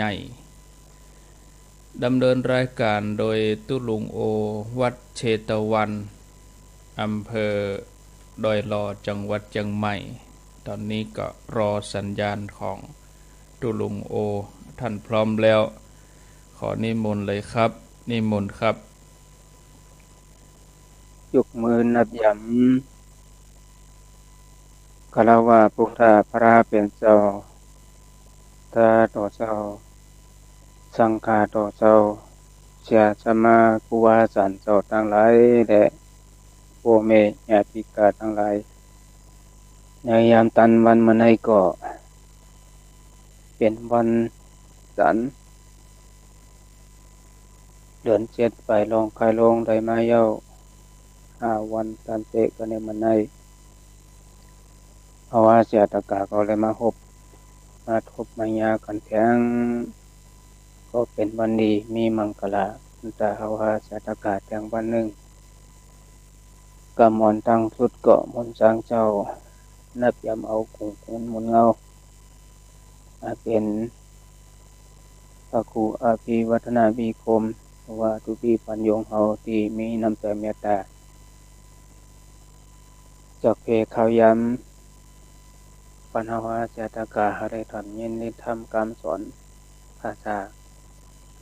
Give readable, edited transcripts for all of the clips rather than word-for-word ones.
ใหญ่ดำเนินรายการโดยตุลุงโอวัดเชตวันอำเภอดอยลอจังหวัดเชียงใหม่ตอนนี้ก็รอสัญญาณของตุลุงโอท่านพร้อมแล้วขอนิมนต์เลยครับนิมนต์ครับยกมือนับย้ำคารวะพุทธพระเป็นเจ้าตาต่อเจ้าสังฆาต่อเจ้าเสียสมาครูบาอาจารย์เจ้าทั้งหลายและพ่อแม่ญาติกาทั้งหลายในยามตันวันมื้อนี้ก็เป็นวันจันทร์เดือน7ไปลองคายลงได้มาเย้า5วันตันเตะก็ในมื้อนี้เพราะว่าเสียตะกาก็เลยมาพบมาทบมายากันแทงก็เป็นวันดีมีมังคลาแต่เฮาว่าเสียตะกาแทงวันหนึ่งก็มอนตั้งสุดก็มนต์สร้างเจ้านับยามเอาคงคุณมนต์เงาเป็นพระครูอภิวัฒนาวิคมว่าทุพีปัญโยงเฮาที่มีน้ำใจเมตตาจากเพข่าวยามปัญหาวาเจตกาหาได้ถอนเย็นได้ทำการสอนภาษา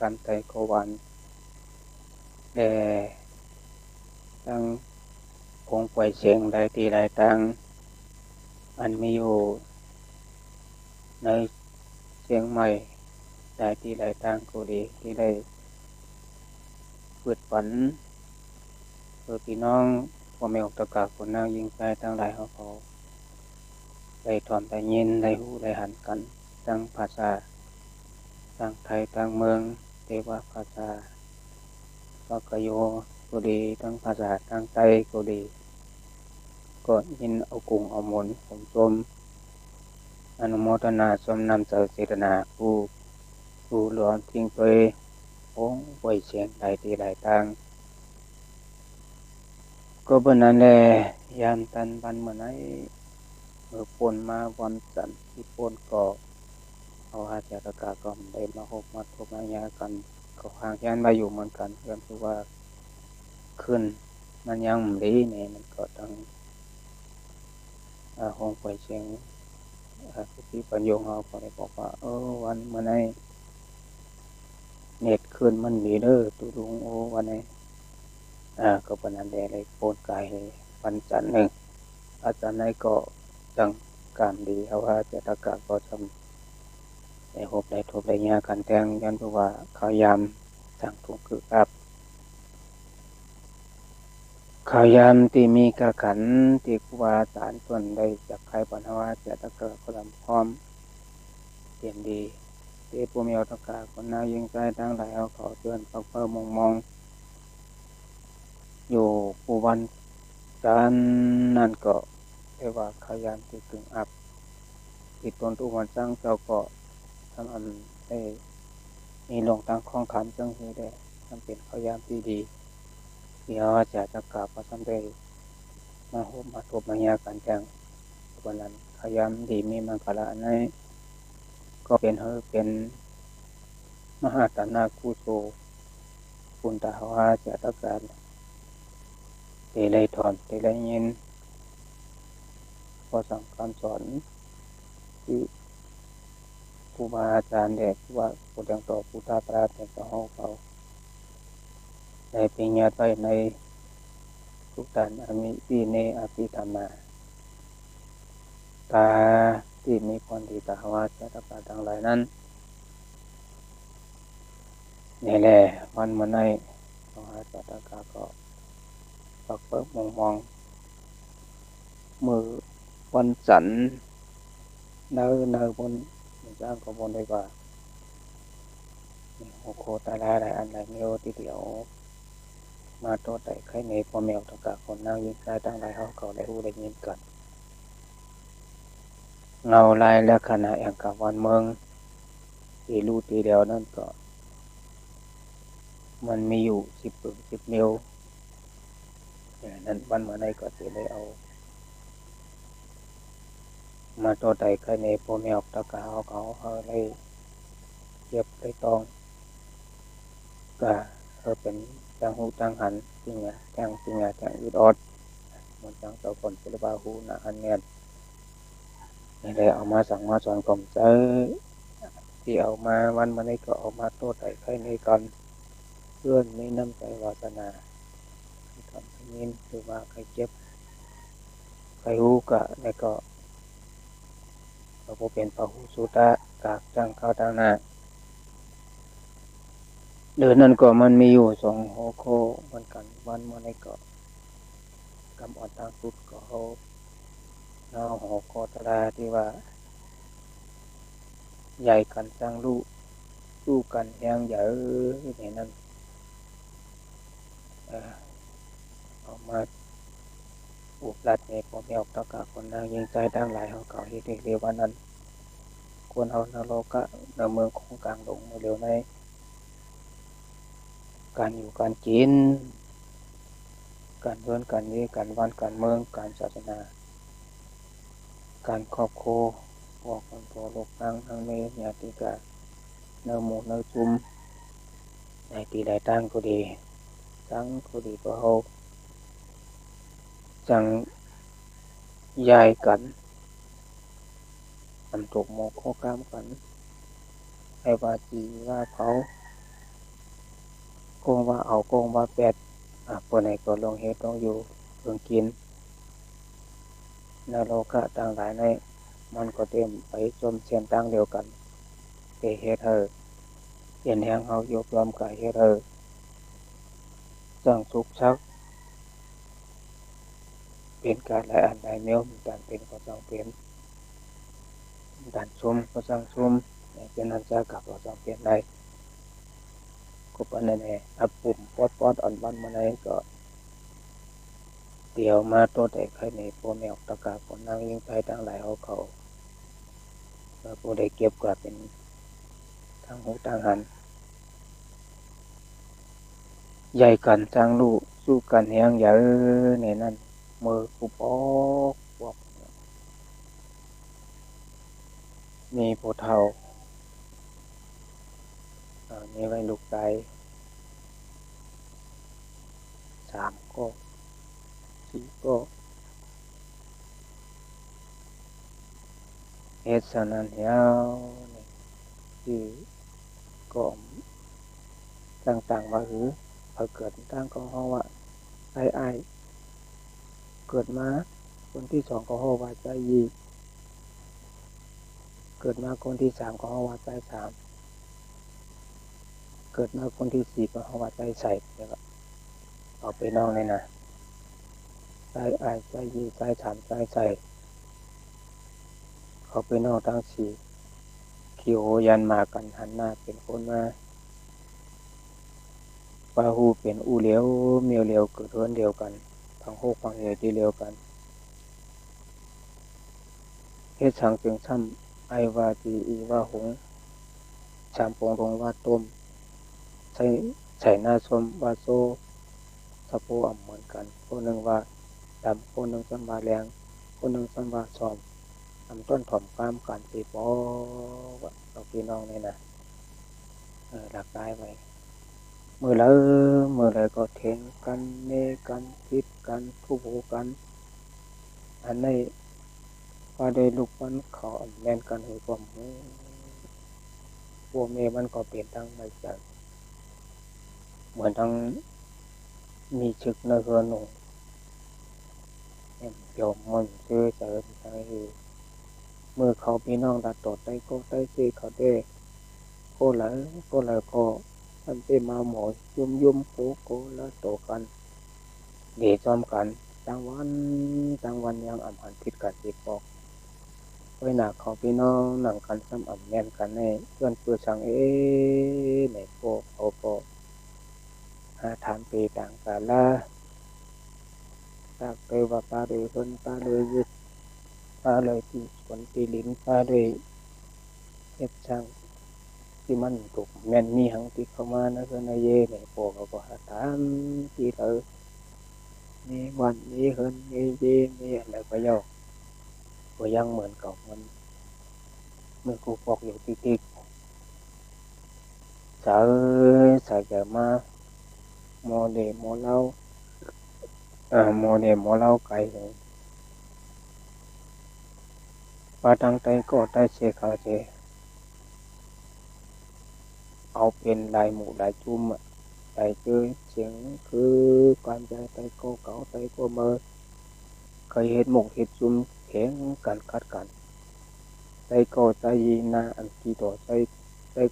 การไตโกวันแต่ตั้งองค์ป่วยเสียงใดที่ใดตั้งอันมีอยู่ในเชียงใหม่ใดที่ใดตั้งก็ดีที่ได้ฝึกฝนเพื่อพี่น้องพ่อแม่ตะกาคนนางยิงใจทั้งหลายเขาได้ถอนได้ยินได้หูได้หันกันทั้งภาษาทั้งไทยทั้งเมืองเทวภาษาวักโยก็ดีทั้งภาษาทั้งไทยก็ดีก็ยินเอากุ้งเอาหมนผมชมอนุโมทนาสมนำเสริฐนาผู้หลวงทิ้งไปองค์ไว้เสียงใดที่ใดตั้งก็เบนนั้นแหละยามตันบันเมื่อไหร่เมื่อปนมาวันจันทร์ที่ปนก็เอาหาเจตกาก็ได้มาพบมาทบมายากันก็ห่างยันมาอยู่เหมือนกันเพื่อนคือว่าขึ้นมันยังดีเนี่ยมันก็ต้องห้องไฟเชียงที่ปัญโยงเราก็ได้บอกว่าวันเมื่อไหร่เน็ตขึ้นมันมีเด้อตุลุงโอวันไหนก็ปนันแดเลยโปนกายเลยวันจันทร์หนึ่งอาจารย์ไหนก็ดังการดีเอาว่าเจตกาก็ทำได้พบได้ทบได้ยากันแทงยันเพราะว่าเขายามสั่งถุงคือครับข่าวยามที่มีกะขันที่ครูบาอาจารย์ส่วนได้จากใครปัญหาว่าจะตะเกิดก็ลำพร้อมเปลี่ยนดีที่ผู้มีอัตกาคนน่ายิงใจทั้งหลายเอาเขาเตือนเขาเพิ่มมองอยู่ผู้วันการนั่นก็เรียกว่าข่าวยามที่ถึงอับติดตนทุกวันสร้างเจ้าก็ทำอันได้มีลงตั้งข้องคำจังคือได้ทำเป็นข่าวยามที่ดีเดี๋ยวจะตะกาพระสำเร็จมาพบมาทบมายากันแจ้งวันนั้นขยามดีมีมังคลาในก็เป็นมหาตนาคูโซปุณตาวาเจตการเตลัยถอนเตลัยยินพอสั่งคำสอนที่ครูบาอาจารย์เด็กว่าผู้ยังต่อผู้ตาปราแต่ก็ห้องเขาในเพียงญาติไว้ในทุกฐานอมิปีเนอภิธรรมาตาที่มีพรดีตาวาเจตการทั้งหลายนั้นนี่แหละวันเมื่อไหร่มหาจัตกาก็ปักเปิกมองมือวันจันทร์เนอบนจ้างก็บนได้ว่าโอโคตาลาได้อันไรมีโอทีเดียวมาโตแต่ใครในพ่อแมวตะกาคนนั่งยิงใจตั้งหลายเขาได้รู้ได้ยินกันเงาลายและขณะแห่งกับวันเมืองที่รู้ทีเดียวนั่นก็มันมีอยู่10 นิ้วนั้นวันเมื่อไรก็จะได้เอามาโตแต่ใครในพ่อแมวตะกาเขาได้ เก็บได้ต้องก็เป็นจังหูจังหันจริงจังอึดออดมันจังเจ้าคนศิลปะหูนะอันเนียนนี่เลยเอามาสั่งมาสอนกลมใจที่เอามาวันมานี้ก็เอามาโต้ไต่ไข่ในกันเพื่อนมีน้ำใจวาสนาทำให้ยินหรือว่าใครเจ็บใครหูกะนี่ก็เราเป็นพหูสุตะกากจังเข้าทางหน้าเดินนั่นก็มันมีอยู่2หัวข้อเหมือนกันวันมานี้ก็กำอ่อนทางสุดก็เอาหัวข้อตราที่ว่าใหญ่กันจังลูกสู้กันแยังใหญ่เนี่ยนั่นเอามาอุบลัดในพ่อแม่ออกตะกะคนนางยิงใจดังหลายเขาเก่าเฮ็ดเร็ววันนั้นควรเอานรกะในเมืองของกลางลงเร็วในการอยู่การกินการเดินการนี้การวันการเมืองการศาสนาการครอบครัวพวกคนตัวลูกนางทางเมญาติกาเนื้อหมูเนื้อจุ่มในที่ใดตั้งก็ดีตั้งก็ดีก็เอาจังยายกันทำถูกหมกข้อกล้ามกันให้ว่าจีว่าเผาโกงว่าเอาโกงว่าแปดปนไหนก็ลงเหตุต้องอยู่เพิ่งกินนรกะต่างหลายในมันก็เต็มไปจมเสียนตั้งเดียวกันเเหตุเห็นแหงเฮายกยอมกายเหตุจังสุกชักเป็นการหลายอันหลายแนวการเป็นก็จังเป็นการชมก็จังชมเป็นอันจะกับก็จังเป็นได้ก็ปานนั้นแหละปุ่มปอดอ่อนวันมาไหนก็เดี๋ยวมาตัวแต่ใครในพ่อแมวตะกาคนนั่งยิงไปตั้งหลายเขาผู้ใดเก็บก็เป็นทางหูทางหันใหญ่กันจังลูกสู้กันแหงใหญ่ในนั้นมือกูปอกมีผู้เฒ่ามีไว้ลูกใจ3ก็4ก็เฮ็ดสนั่นเหี่ยวที่ก็ต่างๆว่าเกิดตั้งก็เฮาว่าไอ้เกิดมาคนที่2ก็เฮาว่าใจยีเกิดมาคนที่3ก็เฮาว่าใจ3เกิดมาคนที่4ก็เฮาว่าใจใส่แล้วก็เอาไปน้องนี่นะใจอ้ายใจยีใจ3ใจใส่เขาไปน้องทั้ง4คิโอยันมากันหันหน้าเป็นคนมาปาหูเป็นอูเหลียวเมียวเหลียวเกิดเฮือนเดียวกันทั้งโคกทั้งเหตุที่เดียวกันเฮ็ดสังจึงซ้ำไอวาตีอีว่าหงชามปงรงว่าต้มใส่หน้าส้มว่าโซสะโพอ่ำเหมือนกันคนหนึ่งว่าดำคนหนึ่งซ้ำว่าแรงคนหนึ่งซ้ำว่าซอมทำต้นถ่อมความกันตีปอว่าเราพี่น้องนี่นะหลักได้ไว้เมื่อไรก็เทงกันเนกันคิดกันทุบกันอันนี้ว่าได้ลูกมันเขาแม่นกันให้ความพวกเมมันก็เปลี่ยนทั้งไม่จัดเหมือนทั้งมีชึกในเฮือนหนูเกี่ยวมันซื้อเจอใช่เมื่อเขาพี่น้องตัดต่อได้ก็ได้ซื้อเขาได้ก็ไหลก็ท่านเป็นมาหมอยุ่มโกแล้วโตกันเดี๋ยวจอมกันจังวันยังอ่ำหันทิศกันติดปอกไว้หนักเขาพี่น้องหนังกันซ้ำอ่ำแน่นกันในเพื่อนเพื่อช่างไหนโปเอาโปหาถามปีต่างกันละจากไปว่าปลาเลยคนปลาเลยยึดปลาเลยที่สวนตีลิ้นปลาเลยเฮ็ดช่างที่มันถูกแม่นมีหังติดเข้ามานะเพื่อนในเย่ไหนโปเขาก็หาถามที่เธอมีวันมีเฮินมีเย่มีอะไรก็ย่อก็ยังเหมือนเก่ามันเมื่อกูปอกอยู่ติ๊ก สาสายจะมาโมเดโมเล่าโมเดโมเล่าไก่ปาตังไตก็ได้เชคาเจเอาเป็นลายหมู่ลายจุ่มไตเจอเสียงคือการใจไตก็เก่าไตก็เมื่อเคยเห็นหมกเห็ดจุ่มแข็งกันคัดกันไตก็ใจนาอันกี่ต่อใจ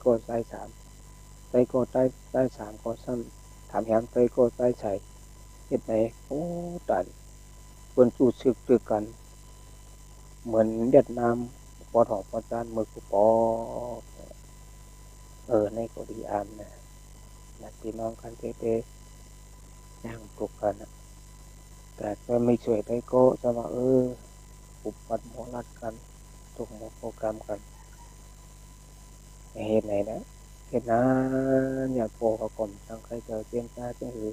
ก็ใจสามใจก็ใจสามก็ซ้ำถามแหมใจก็ใจใส่เห็ดไหนโอ้ตันเปิ้นสู้ซึกซึกกันเหมือนเวียดนามปอทองปอจานมือกูปอในก็ดีอามนะญาติน้องกันเตะย่างปลุกกันแต่จะไม่ช่วยได้ก็จะว่าปุบปัดหมอรัดกันตุกหมอโปรแกรมกันเหตุไหนนะเหตุนั้นอย่าโปรกับกลมตั้งใครเจอเจียนจ้าเจ้าหือ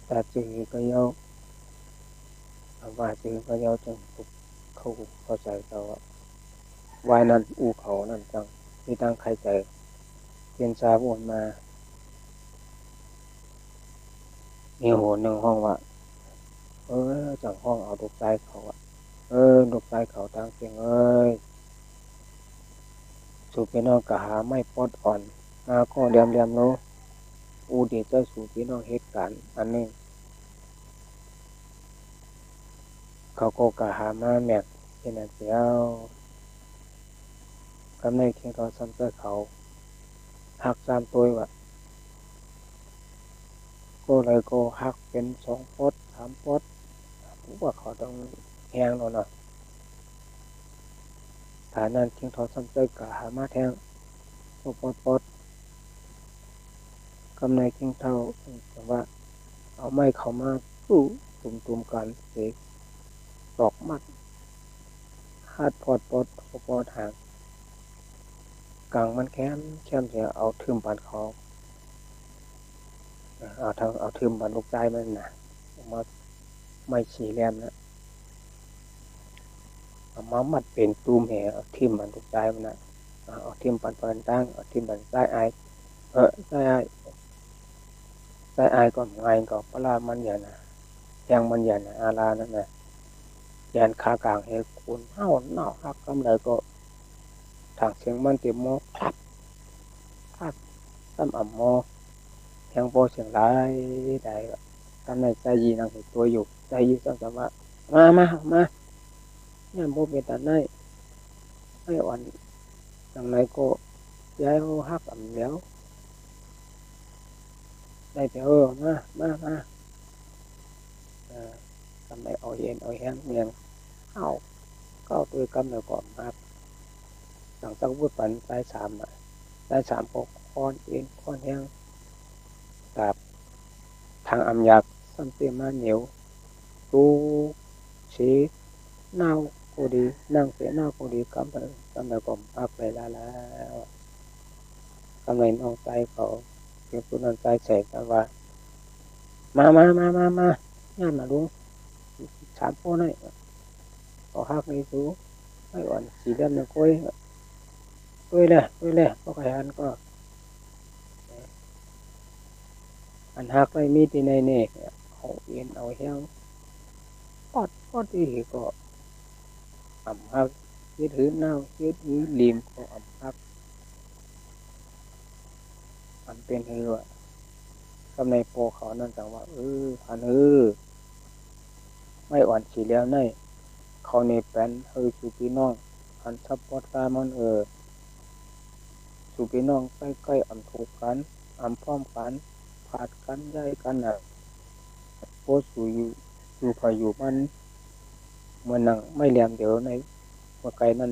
แต่จือก็เยาว่าจือก็เยาจังปุบเข้าใจเขาว่าวายนั้นอูเขานั่นจังที่ตั้งใครใจเจียนจ้าบวนมามีหัวหนึ่งห้องว่าจังห้องเอาดอกใจเขาดอกใจเขาตั้งเสียงสูพี่น้องกะหาไม่ปอดอ่อนก็เรียมโนอูดีเจ้าสูพี่น้องเหตุการณ์อันนึงเขาก็กะหามาแมกเป็นอันเสียวกำในเคียงตอนซ้ำเจ้าเขาหักสามตัวว่ะก็เลยก็หักเป็น2 ปอด3 ปอดว่าเขาต้องแหงแล้วนะฐานนั้นเคียงทอซ้ำเจ้ากะหามาแทงปอดกำในเคียงเท่าแต่ว่าเอาไม้เขามาสู้ตุ่มกันเสกตอกมัดคาดปอดห่างกลางมันแคมเสียเอาทึมปันเขาเอาทึมปันลูกใจมันนะมาไม่ฉีแหลมนะเอามามัดเป็นตูมแห่เอาทึมปันลูกใจมันนะเอาทึมปันตั้งเอาทึมปันใจไอใจไอก่อนไงก่อนปลามันอย่างนะแทงมันอย่างนะอาลานั่นนะยันขากลางเฮคุนเฮาหนาวฮักกำเลยก็ทางเสียงมันเต็มหม้อพัดตั้มอ่ำหม้อแทงโปเสียงไรได้ทำในใจยีนังเห็นตัวอยู่ใจยีสังสมามาเนี่ยโมเป็นตาในไม่อ่อนทางไหนก็ย้ายเขาฮักอ่ำแล้วได้แต่มาทำไมเอาเย็นเอาแห้งเมียงเอาก็ตัวกำเนิดก่อนครับหลังจากวุ้นปันสาย3พอค้อนเองค้อนแห้งกับทางอำยักซ้ำเตี้ยมาเหนียวตูชีเน่าก็ดีนั่งเสียเน่าก็ดีกำเนิดก่อนพักไปแล้วกำเนิดน้องใจเขาเก็บตัวน้องใจใส่กันว่ามาย่ามาลุง3 พ่อให้เขาฮักนี่สูไม่อ่อนสีดำเนี่ยก้อยเลยก็ใครอันก็อันฮักไม่มีที่ในเนกเอาเอ็นเอาแห้งปอดที่ก็อ่ำฮักยึดหือเน่ายึดหือลิมก็อ่ำฮักมันเป็นเหือกำในโปเขานั่นจังว่าอันไม่อ่อนสีแล้วในเขาในแป้นสุพี่น้องอันซับปอดกามันสุพี่น้องใกล้อ่ำถูกกันอ่ำพร้อมกันผาดกันย้ายกันโพสูอยู่พายุมันเมื่อนังไม่เหลี่ยมเดี๋ยวในเมื่อไกลนั่น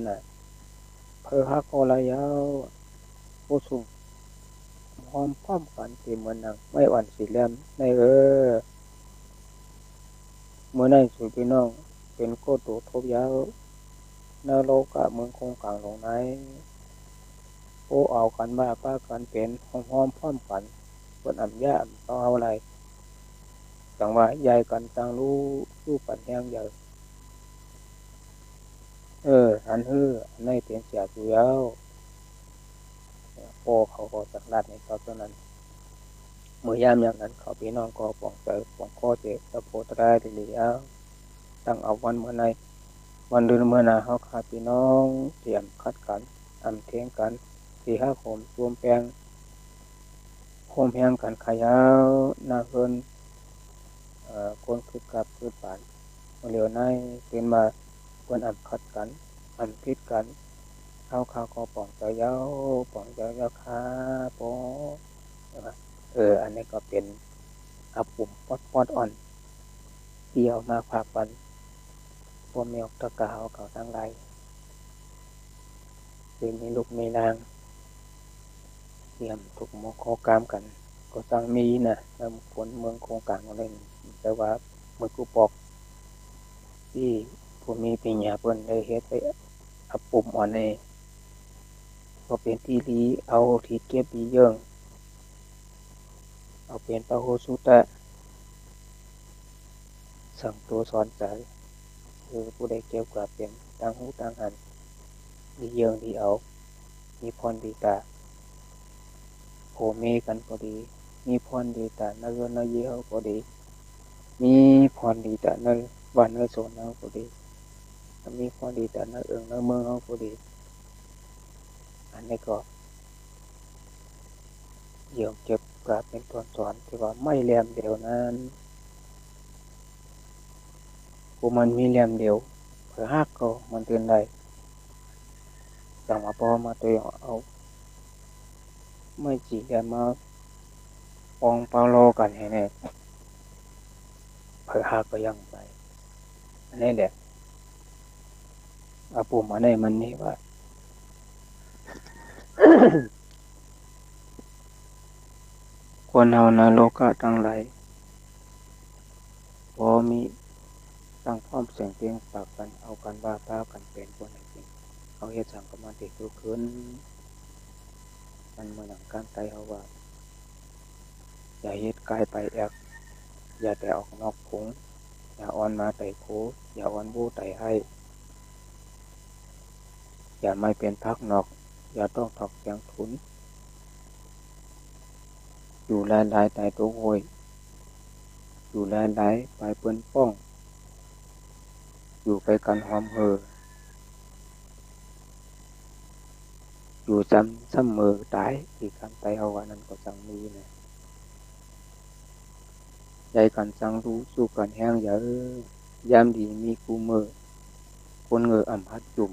เพอฮักโอลายาวโพสูหอมพร้อมกันที่เมื่อนังไม่อ่อนสีเหลี่ยมในเมื่อในสุพี่น้องเป็นโกโตทบยาวนาโลกะเมืองคงกลางลงไหนโอเอากันมาป้ากันเป็นหอมพร้อมกันคนอ่ำย่าต้องเอาอะไรจังว่าใหญ่กันจังรู้ปันแห้งใหญ่อันอันในเตีย อยู่แล้วพ่อเขาก็จักรัดในตอนนั้นเมื่อยามอย่างนั้นเขาพี่น้องก็ป้องใจป้องข้อเจ็บตะโพตะได้ดีแล้วตั้งเอาวันเมื่อไหร่วันเดือนเมื่อนาเขาขาพี่น้องเตรียมคัดกันเทียงกันที่ห้าโคมรวมแปลงโคมแพงกันขยาวหน้าเพิ่นคนคือกับคือปานเร็วในเป็นมาเพิ่นคัดกันพิดกันเขาก็ป้องใจยาวป้องใจยาวขาปออันนี้ก็เป็นปุ่มปอดอ่อนเกี่ยวมาฝากปันพวกเมียกตะกาวเก่าทั้งหลายคือมีลูกมีนางเตรียมถูกโมโคกามกันก็ต้องมีนะแล้วผลเมืองโครงการอะไรแต่ว่าเมื่อกูปอกที่ผู้มีปัญญาเพิ่นได้เฮ็ดไปปุ่มอ่อนเอก็เป็นที่ดีเอาที่เก็บดีเยิ่งเอาเป็นปะโหสุตะสั่งตัวสอนใจคือผู้ใดเกี่ยวกับเป็นต่างหูต่างหันดีเยิ่งดีเอามีพรดีตาโผเมกันก็ดีมีพรดีตานักเรียนนักเยี่ยวก็ดีมีพรดีตาในบ้านในโซนเราก็ดีมีพรดีตาในในเมืองเราก็ดีอันนี้ก็เยี่ยมเก็บกราบเป็นตอนสอนที่ว่าไม่แหลมเดียวนั้นผู้มันมีแหลมเดียวเผื่อหักก็มันเตือนได้จังมาพอมาตัวเอาไม่จีกันมาปองเปาโลกันให้แน่เผื่อหักก็ยังไปอันนี้แหละปุ่มอันนี้มันนี่ว่า คนเฮาในโลกะทั้งหลายบ่มีตั้งพร้อมเสียงเพลงฝากกันเอากันว่าพากันเป็นคนให้จริงเอาเฮ็ดสังกมาติทุกคืนมันเหมือนอย่างการไตเฮาว่าอย่าเฮ็ดกายไปแอกอย่าแต่ออกนอกผงอย่าอ่อนมาไต่โคอย่าอ่อนบูไต่ให้อย่าไม่เป็นพักนอกอย่าต้องถอกเสียงทุนอยู่หลายๆไต่ตัวโวยอยู่หลายๆไปเปิ้นป้องอยู่ไปกันหอมเฮออยู่จำเสมอตายที่การไตเฮาว่านั้นก็จังมีนะใจกันจังรู้สู้กันแห้งอย่ายามดีมีกูมือคนเงอพัดจุ่ม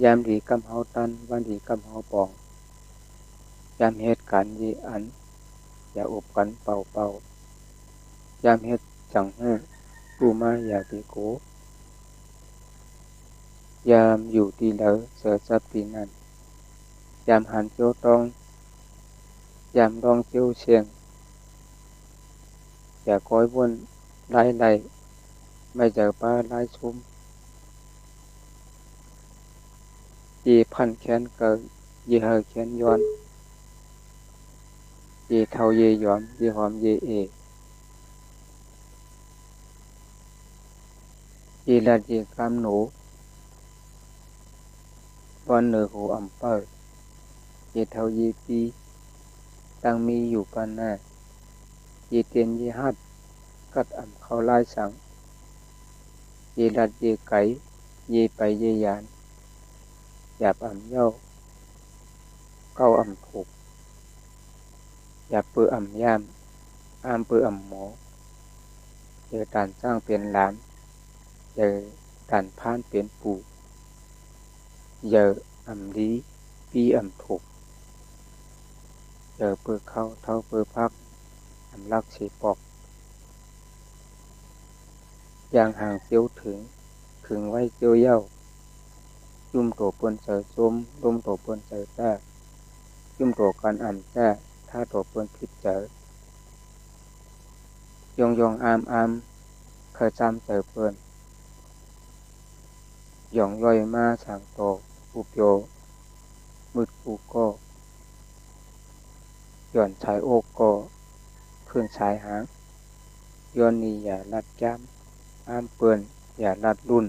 ยามดีกำเฮาตันวันดีกำเฮาปองยามเหตุการณ์ยีอันอย่าอบกันเป่ายามเหตุจังหูกูมาอย่าตีโกยามอยู่ตีเหลอเสือซับตีนั่นยามหันเจียวตองยามดองเจียวเชียงอย่าคอยวนไล่ไม่เจอป้าไล่ชุมยีพันแขนเกิดยีเฮอแขนย้อนยีเท่ายีหยอมยีหอมยีเอยีลัดยีกามหนูวันเหนือหูเปิดยีเท่ายีปีตั้งมีอยู่กันแน่ยีเตียนยีหัดกัดเขาไล่สังยีลัดยีไก่ยีไปยียานหยาบเย้าเก้าถูกหยาบเปื่อย่ามเปื่หมอเจอการสร้างเป็นหลานเจอการพานเป็นปู่เจอดีปีถูกเจอเปื่เข้าเท่าเปื่พักลักสีปอกอย่างห่างเจียวถึงไว้เจียวเย้าจุ่มโตปนเสือส้มลมโตปนเสือแท้จุ่มโตกันแท้ถ้าโตปนผิดเจอยองเคยจำเจอเปิ้นหย่องย่อยมาสั่งโตอุบโยมืดกูก็หย่อนชายโอกก็ขึ้นชายหางย้อนนี้อย่าลัดจ้ำเปิ้นอย่าลัดรุ่น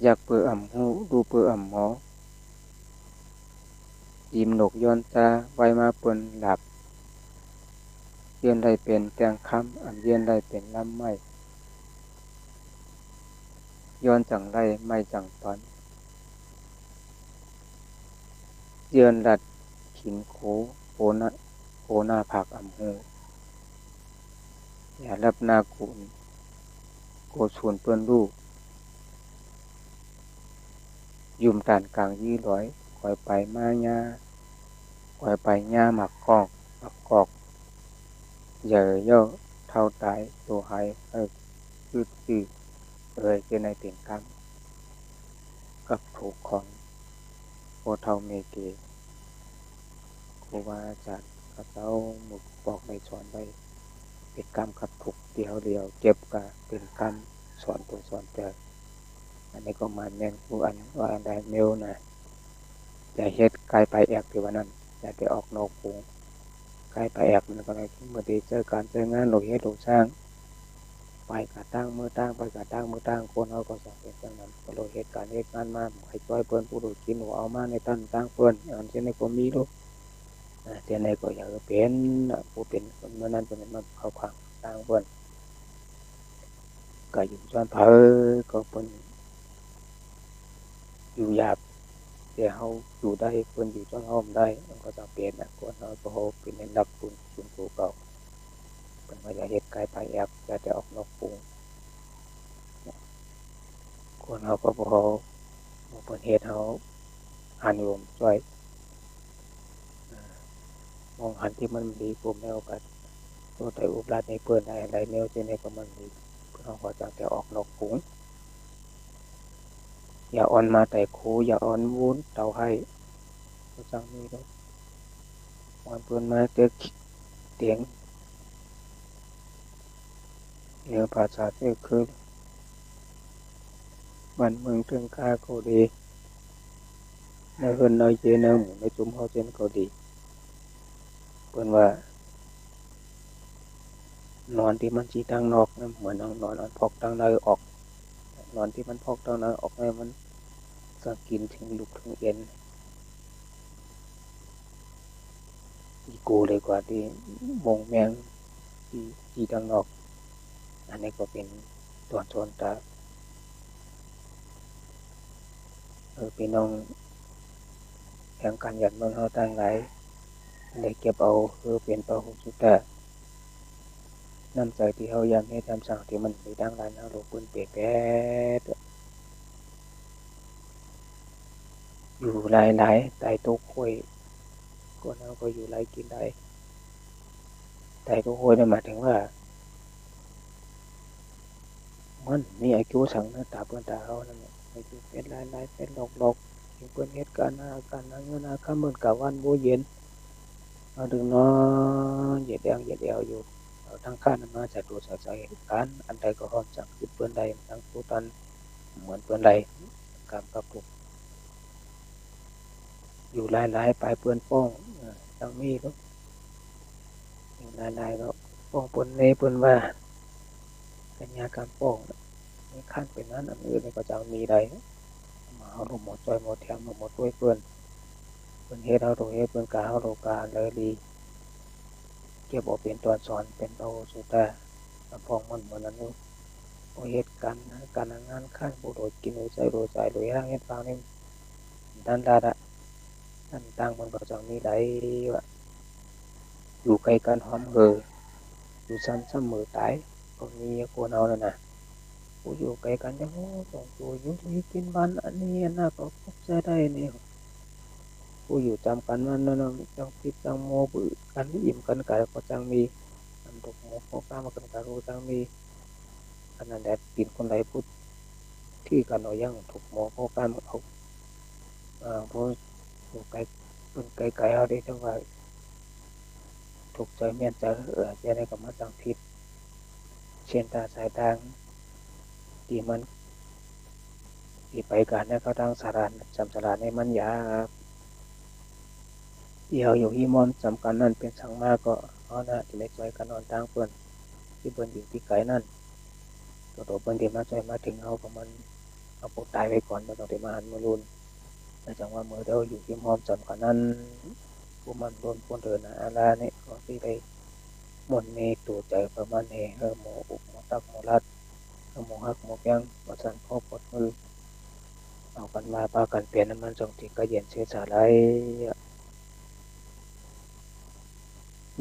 อยากเปื่ออ่ำหูดูเปื่ออ่ำหมอยิ้มหนกย้อนตาไว้มาเปิ้นหลับเยียนได้เป็นแตงคำอันเยียนได้เป็นลำไม้ย้อนจังไรไม่จังตอนเยือนดัดขินโขโหน้าผักอ่ำหูอย่ารับหน้ากุนโกชวนเปิ้นลูกยุ่มตานกลางยี่ร้อยคอยไปมาญาคอยไปญาหมักกอกเหย่อย่อเท่าตายตัวหายจืดเจในเตียงกรรมกับถูกของโคเท่าเมเกครูบาอาจารย์กับเจ้าหมุกบอกในสอนไว้เป็นกรรมกับถูกเดียวเจ็บกะเป็นกรรมสอนตัวสอนใจอันนี้ก็มาแม่นผู้อันว่าอันใดเมลนะอย่าเฮ็ดกายไปแอกที่วันนั้นอย่าไปออกนอกวงกายไปแอกมันก็เลยเมื่อดีเจอการเจองานโลกเฮ็ดโลกสร้างไปกะตั้งมือตั้งไปกะตั้งมือตั้งคนเขาก็สั่งเป็นจังนั้นก็โลกเฮ็ดการเฮ็ดงานมาให้จ้อยเปิ้นผู้ดูกินหัวเอามาในตั้งเปิ้นอันเช่นในก็มีลูกเช่นในก็อยากเป็นผู้เป็นคนเมื่อนั้นเป็นมันเข้าขวางตั้งเปิ้นก็อยู่จนเผอก็เปิ้นอยู่หยาบแต่เฮาอยู่ได้เพิ่นอยู่จนเฮาได้มันก็จำเป็นคนเฮาก็เฮาเป็นในนักบุญผู้เก่าเพิ่นว่าอย่าเฮ็ดกายไปแอบอย่าจะออกนอกวงคนเฮาก็บ่เฮาเพิ่นเฮ็ดเฮาหันโยมช่วยมองหันที่มันดีกลุ่มแนวกันตัวแต่อุปราชในเปิ้นได้หลายแนวจังได๋ก็มันดีเพิ่นเฮาก็จังแต่ออกนอกวงอย่าอ่อนมาแต่ครูอย่าอ่อนวุ้นเต่าให้ก็จังมีดอกอ่อนเพิ่นมาแต่เตียงเนื้อภาษาที่คือบ้านเมืองถึงค่าก็ดีในเฮือนในเจในหมู่ในชุมเฮาเจนก็ดีเพิ่นว่านอนที่มันสิทางนอกนะเหมือนนอนอันพอกทางในออกนอนที่มันพอกทางในออกให้มันสังกินถึงลูกถึงเอ็นอีโกเลยกว่าที่มงแมงที่ทางนอกอันนี้ก็เป็นตัวชนตาพี่น้องแห่งการหยัดเมืองเฮาทั้งหลายได้เก็บเอาเป็นพหุสุตตะน้ำใจที่เฮาอยากให้ทำสั่งที่มันมีดังหลายเฮาโลกเพิ่นเปรียบแปดอยู่หลายๆใต้โต๊ะคุยคนเฮาก็อยู่หลายกินได้ใต้โต๊ะคุยนั่นหมายถึงว่ามันมีอายุสังนะตาเพิ่นตาเฮานั่นแหละอายุเป็นหลายๆเป็นหลอกๆเพิ่นเฮ็ดการหาเงินหาคำเหมือนกับวันบ่เย็นเอาดึงนอนเหยียดแอวอยู่เอาทั้งข้านมาจากตัวสะใจการอันใดก็พร้อมจังคิดเพิ่นใดทั้งผู้ตันเหมือนเพิ่นใดกรรมกับทุกอยู่หลายๆไปเพิ่นป้องจังมีลูกอยู่หลายๆก็ป้องเพิ่นในเพิ่นว่าสัญญากรรมป้องในขั้นเป็นนั้นอันอื่นก็จังมีได้มาเฮาหมดจ้อยหมดแถมหมดด้วยเพิ่นเฮ็ดเฮาต้องเฮ็ดเพิ่นกะเฮาโลกาเลยดีเก็บเอาเป็นตัวสอนเป็นโตสุดแต่พ้องมันเหมือนนั้นอยู่เฮ็ดการงานข้างผู้โดดกินโดยใจโดยร่างเฮ็ดฟังนี่ดันดาดะนั่นต่างมันก็จังมีได้ว่าอยู่ใกล้กันหอมอยู่ซ้ำมือตายก็มีคนเอานั่นน่ะผู้อยู่ใกล้กันจังโอ้ต้องอยู่ที่กินบ้านอันนี้อันน่ะก็พบใจได้นี่ผู้อยู่จำกันว่านั่นจังคิดจังโมบึกันอิ่มกันกายก็จังมีอันตกโมโคก้ามากันกายก็จังมีอันนั้นแหละปิดคนใดพูดที่กันเอายังถูกโมโคก้ามาเอาผู้อยู่ไกลเพิ่นไกลๆเอาได้จังว่าถูกใจแม่นใจจะได้ก็มาจังผิดเช่นตาสายทางที่มันที่ไปกันเนี่ยเขาทางสารานจำสารานให้มันยากเอี่ยวอยู่อีมอนสำคัญนั่นเป็นสังมาก็เอานะที่ไม่ช่วยกันนอนทางเพิ่นที่เพิ่นอยู่ที่ไกลนั่นตัวเพิ่นที่มาช่วยมาถึงเฮาก็มัน เอาพวกตายไว้ก่อนมาต้องได้มาหันมารุนแต่จังว่าเมื่อเดียวอยู่ที่หอมจำกันนั้นผู้มันโดนคนเดินอาลาเนี่ยก็ที่ได้มนเมตัวใจประมาณเฮหมออุกหมอตักหมอรัดหมอฮักหมอยังหมอสันข้อปวดมือเอากันมาปากันเปลี่ยนน้ำมันจงติกระเย็นเสียสาไร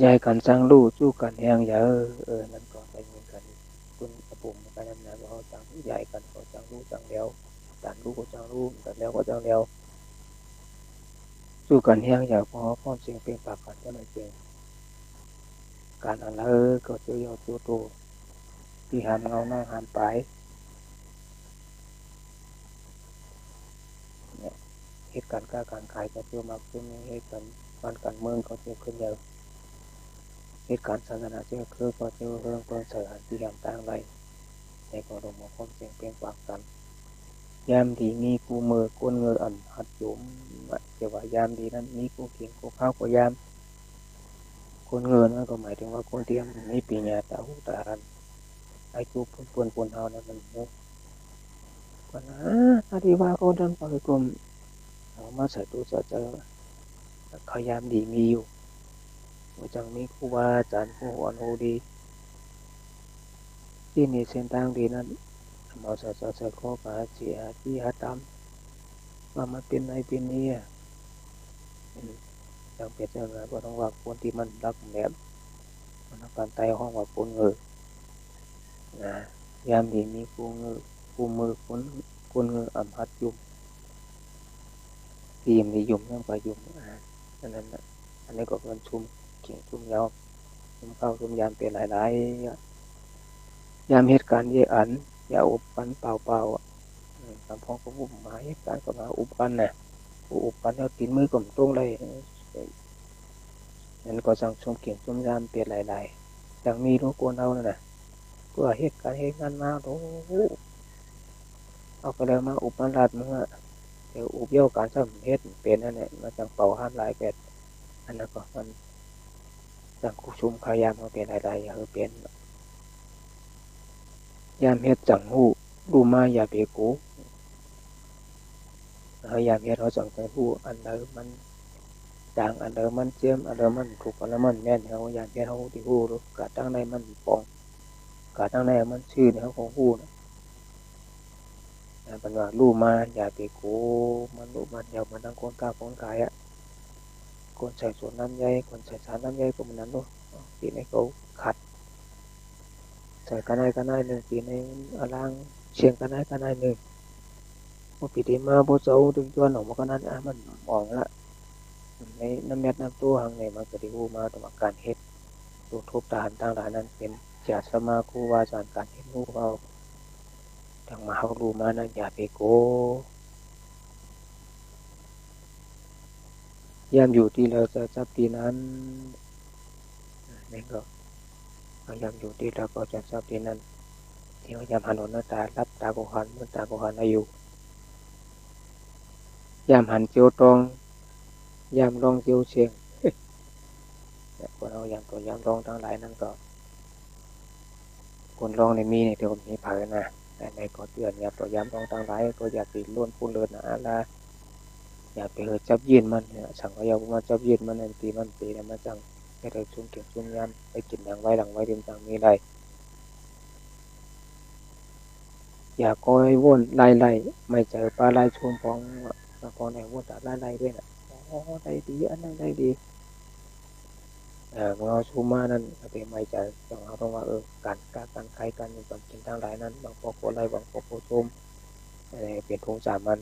ยายกันสร้างลู่จู้กันแหงอย่านั่นก็ไปมีกันคุณกระปุ่มกันนั่นนะเขาจังใหญ่กันเขาจังลู่จังเลี้ยวจังลู่ก็จังลู่จังเลี้ยวก็จังเลี้ยวจู้กันแหงอย่าพอพ้อมเสียงเป็นปากกันก็ไม่เป็นการอะไรก็เจียจู้โตที่หามเงาหน้าหามปลายเนี่ยเหตุการณ์การขายก็เจียวมากขึ้นเหตุการณ์บ้านการเมืองก็เจียวขึ้นเยอะเหตุการณ์ศาสนาเจียวคือก็เจียวเรื่องสถานที่ยามต่างไรในกรมพ้อมเสียงเป็นปากกันยามดีมีกูมือก้นเงืออ่ำหัดจุ่มเจียวว่ายามดีนั้นมีกูเขียงกูข้าวกูยามคนเงินนั่นก็หมายถึงว่าคนเตรียมมีปีญาตาหูตาอันไอ้กูปนเฮานั่นมันมุกก็นะอธิว่าเขาดันไปกลมเอามาใส่ตู้ใส่ใจขยามดีมีอยู่ว่าจังมีครูบาอาจารย์ผู้อ่อนโหดีที่นี่เส้นทางดีนั้นมาใส่ข้อกาเสียที่หาตามว่ามันเป็นไอเป็นนี่จังเป็นจังไงก็ต้องว่าคนที่มันรักแบบมันการไต่ห้องว่าปนเงยนะยามดีมีกูมือคนเงยอ่ำหัดยุ่มทีมนิยมยังไปยุ่มอันนั้นอันนี้ก็เป็นชุมเขียงชุมยาวชุมเข้าชุมยามเป็นหลายๆยามเหตุการณ์เยอันอย่าอุบกันเปล่าคำพ้องก็อุบหมายเหตุการณ์ก็มาอุบกันน่ะอุบกันแล้วตีนมือกลมตรงเลยนั่นก็สั่งชมเขียงชุมยามเป็นหลายๆอย่างมีทุกคนเอานั่นน่ะเพื่อเหตุการณ์เหตุงานมาโอ้เอาไปเลยมาอุบมันรัดมึงอ่ะเดี๋ยวอุบเยี่ยวการสำเฮ็ดเป็นนั่นแหละมาจังเป่าห้ามหลายแปดอันนั้นก็มันจังคุชุมพยายามมาเป็นหลายๆอย่างเป็นยามเฮ็ดจังหูดูมาอย่าเบกูยามเฮ็ดเขาจังใจหูอันเดิมมันจางอันเดิมมันเจียมอันเดิมมันถูกอันเดิมมันแม่นเขายามเฮ็ดเขาที่หูรู้กะตั้งในมันปองกะตั้งในมันชื่อเนี่ยเขาของหูนะเป็นว่ารู้มาอย่าเบกูมันรู้มันอย่ามันทั้งคนกล้าคนกายอ่ะคนใส่ส่วนน้ำใยคนใส่สารน้ำใยก็มันนั้นด้วยที่ในเขาขัดใส่กันได้หนึ่งปีในอล่างเชียงกันได้หนึ่งพอปีที่มาพอเจ้าถึงจวนออกมาก็นั้นมันมองละในน้ำเม็ดน้ำตัวหางในมันก็ได้รู้มาตัวการเฮ็ดตัวทุบทหารต่างหลายนั้นเป็นจาสมาครูวาจารย์การเฮ็ดรู้เอาทางมาเขารู้มานั้นอย่าไปโกยามอยู่ที่เราจะจับที่นั้นนี่ก็พยายามอยู่ที่เราก็จะจับที่นั้นที่พยายามหันหน้าตารับตาโกหันมือตาโกหันอายุยามหันเจียวตรงยามลองเจียวเชียงคนเราอย่างตัวยามลองทั้งหลายนั้นก็คนลองในมีในเดี๋ยวมีเผยนะแต่ในก็เตือนอย่าตัวยามลองทั้งหลายก็อย่าไปล้วนพูดเลินนะละอย่าไปจับยืนมันสั่งก็อย่ามาจับยืนมันในตีมันตีนะมันจังให้เราชุ่มเก็บชุ่มยามไปกินอย่างไว้หลังไว้เดิมจังมีไรอย่าคอยวนไล่ไม่เจอปลาไล่ชุ่มพองพองในวนแต่ไล่ด้วยนะอ๋อได้ดีอันนั้นได้ดีเมื่อชูมานั้นเป็นไม่ใจจังเราต้องว่าการใครกันบางกินทั้งหลายนั้นบางพอโคไรบางพอโคชมเปลี่ยนทงสามมัน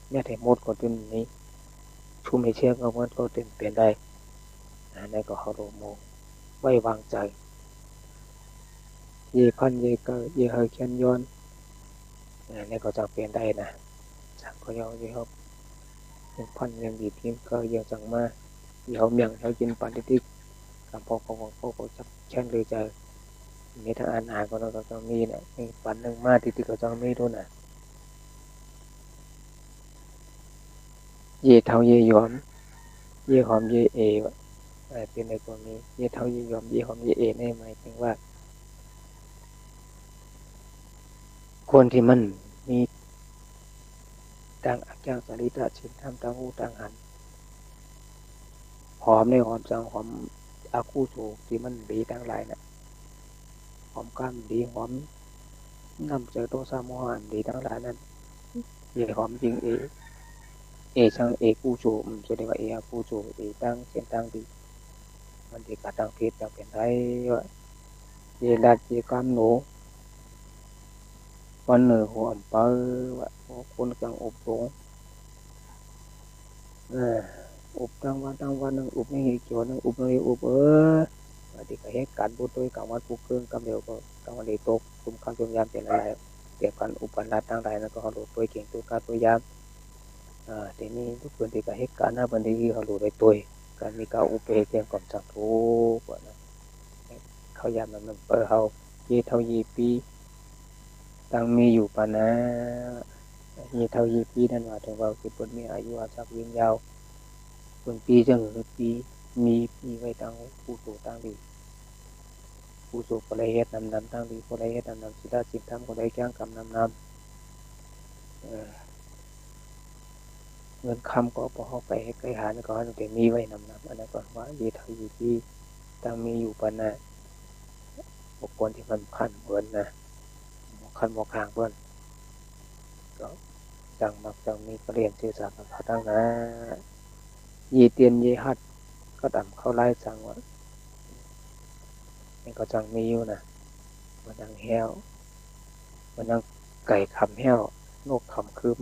เนี่ยเทมดคนที่นี้ชูไม่เชื่อก็มันก็เปลี่ยนได้ในก็เขาโรโมไว้วางใจเย่พันเย่เกเย่เฮเคียนย้อนในก็จะเปลี่ยนได้นะจังก็ยอมเย่เขาเป็นพันยังดีทีมก็เยอะจังมาเดี๋ยวเมียงเขากินปันที่กับพอจับเช่นเลยจะมีทางอาหารก็เราต้องมีนะมีปันหนึ่งมาที่ก็ต้องมีด้วยนะเย่เท่าเย่ยอมเย่หอมเย่เอวเป็นในตัวนี้เย่เท่าเย่ยอมเย่หอมเย่เอนี่หมายถึงว่าคนที่มันมี ต่างอักอย่างสริตะชินทำต่างหูต่างหันหอมในหอมจังหอมอาคูโสที่มันดีทั้งหลายน่ะหอมก้ามดีหอมน้ำเจอโตซาโมหันดีทั้งหลายนั้นเย่หอมจริงช่างกูโสจะได้ว่าอาคูโสตั้งเสียนตั้งดีมันดีกัดตั้งเพชรตั้งเป็นไรว่าเย่ดัดเย่ก้ามหนูวันหนึ่งหัวอ่ำเปอว่าคนกลางอบโงอุบทั้งวันนึงอุบไม่เหี่ยวนึงอุบเลยอุบว่าที่ก็เหตุการณ์บุตรโดยกลางวันผู้เครื่องกำเดียวก็กลางวันได้ตกคุมคำพยายามเป็นอะไรเกี่ยวกันอุปนัดทั้งหลายนั้นก็เขาหลุดตัวเก่งตัวการพยายามทีนี้ทุกคนที่ก็เหตุการณ์หน้าบันทีเขาหลุดไปตัวการมีการอุปเหตุเกี่ยวกับสังทุกว่านะเขายามมันเปิดเขาเยี่เท่ายี่ปีตั้งมีอยู่ปะนะยี่เท่ายี่ปีนั่นว่าถึงว่าคือคนมีอายุอาศักยืนยาวคนปีจังหรือปีมีไว้ตั้งผู้สูงตั้งดีผู้สูงคนใดเฮ็ดนำตั้งดีคนใดเฮ็ดนำสิได้สิทำคนใดแก้งกำนำเงินคำก็พอเข้าไปให้ไกลหาก็ให้แต่มีไว้นำอันนั้นก่อนว่ายี่เท่ายี่ปีตั้งมีอยู่ปะนะบุคคลที่มันขั้นเบิ้นนะขั้นหมอกหางเบิ้นก็จังมักจังมีก็เรียนสื่อสารกับเขาตั้งนะยีเตียนยีฮัดก็ต่ำเข้าไล่จังว่านี่ก็จังมีอยู่นะมันยังแห้วมันยังไก่คำแห้วนกคำคืม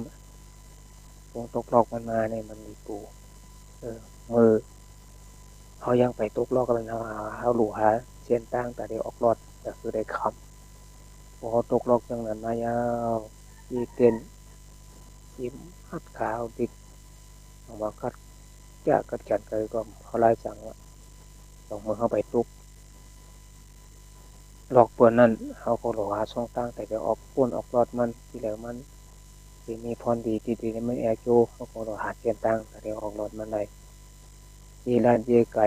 วงตกลอกมันมาเนี่ยมันมีปูมือเขายังไปตกลอกกันเขาหลูหาเช่นตั้งแต่เดี๋ยวออกรอดก็คือได้คำพอตกลอกจังนั้นมายาวยีเตียนยิ้มฮัดขาวดิกออกมาคัดแก้กัดกันเลยก็เขาไล่จังว่าต้องมือเข้าไปตุกหลอกเปื่อนนั่นเขาก็หลอกหาช่องตั้งแต่จะออกป้นออกรอดมันที่แล้วมันที่มีพรดีที่ไม่แอโจเขาก็หลอกหาเชียนตั้งแต่เดี๋ยวออกรอดมันเลยยีลานยีไก่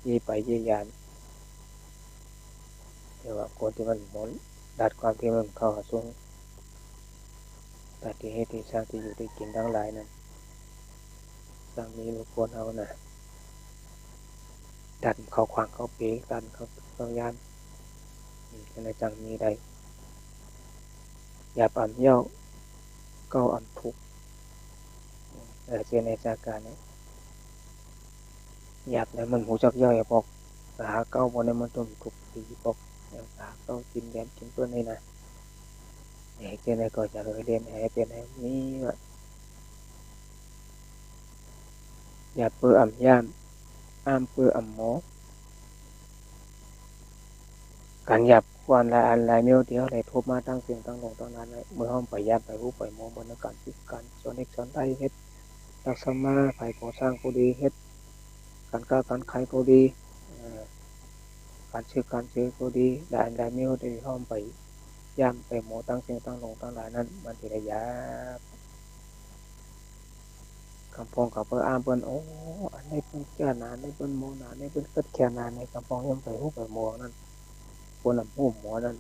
ยีไปยียานเดี๋ยวว่าคนที่มันหมุนดัดความที่มันเข้าหาช่วงแต่ที่ให้ที่สร้างที่อยู่ที่กินทั้งหลายนั้นสร้างมีลูกคนเอาน่ะดัดเขาขวางเขาเป๊ดันเขายานในจังมีได้อย่าปั่นเย่าก็อ่ำทุกเจในจากการนี้หยาบเนี่ยมันหูจักย่อยบอกหาเก้าบนในมันต้นทุกปีบอกหาเก้ากินแดนกินต้นนี่นะเจในก็จะเลยเรียนเจในนี้หยาบเปื่ออ่ำย่ามอ้ามเปื่ออ่ำหมอการหยาบวันละอันละเมียวเดียวเลยทุบมาตั้งเสียงตั้งลงตั้งนั้นเลยเมื่อห้องไปยาบไปผู้ไปมองบนการติดกันส่วนเอกส่วนใดเฮ็ดรักษามาฝ่ายก่อสร้างก็ดีเฮ็ดการค้าการขายก็ดีการซื้อก็ดีได้เมียวได้ห้องไปย่ำไปหมอตั้งเสียงตั้งลงตั้งหลายนั้นมันทีระยะคำพองกับเพื่ออ้ามเปิ้นโอ้อันนี้เปิ้นแก่นานนี่เปิ้นโมนานนี่เปิ้นเกิดแค่นานในคำพองย่ำไปผู้ไปหมอนั้นคนนำผู้หมอนั้น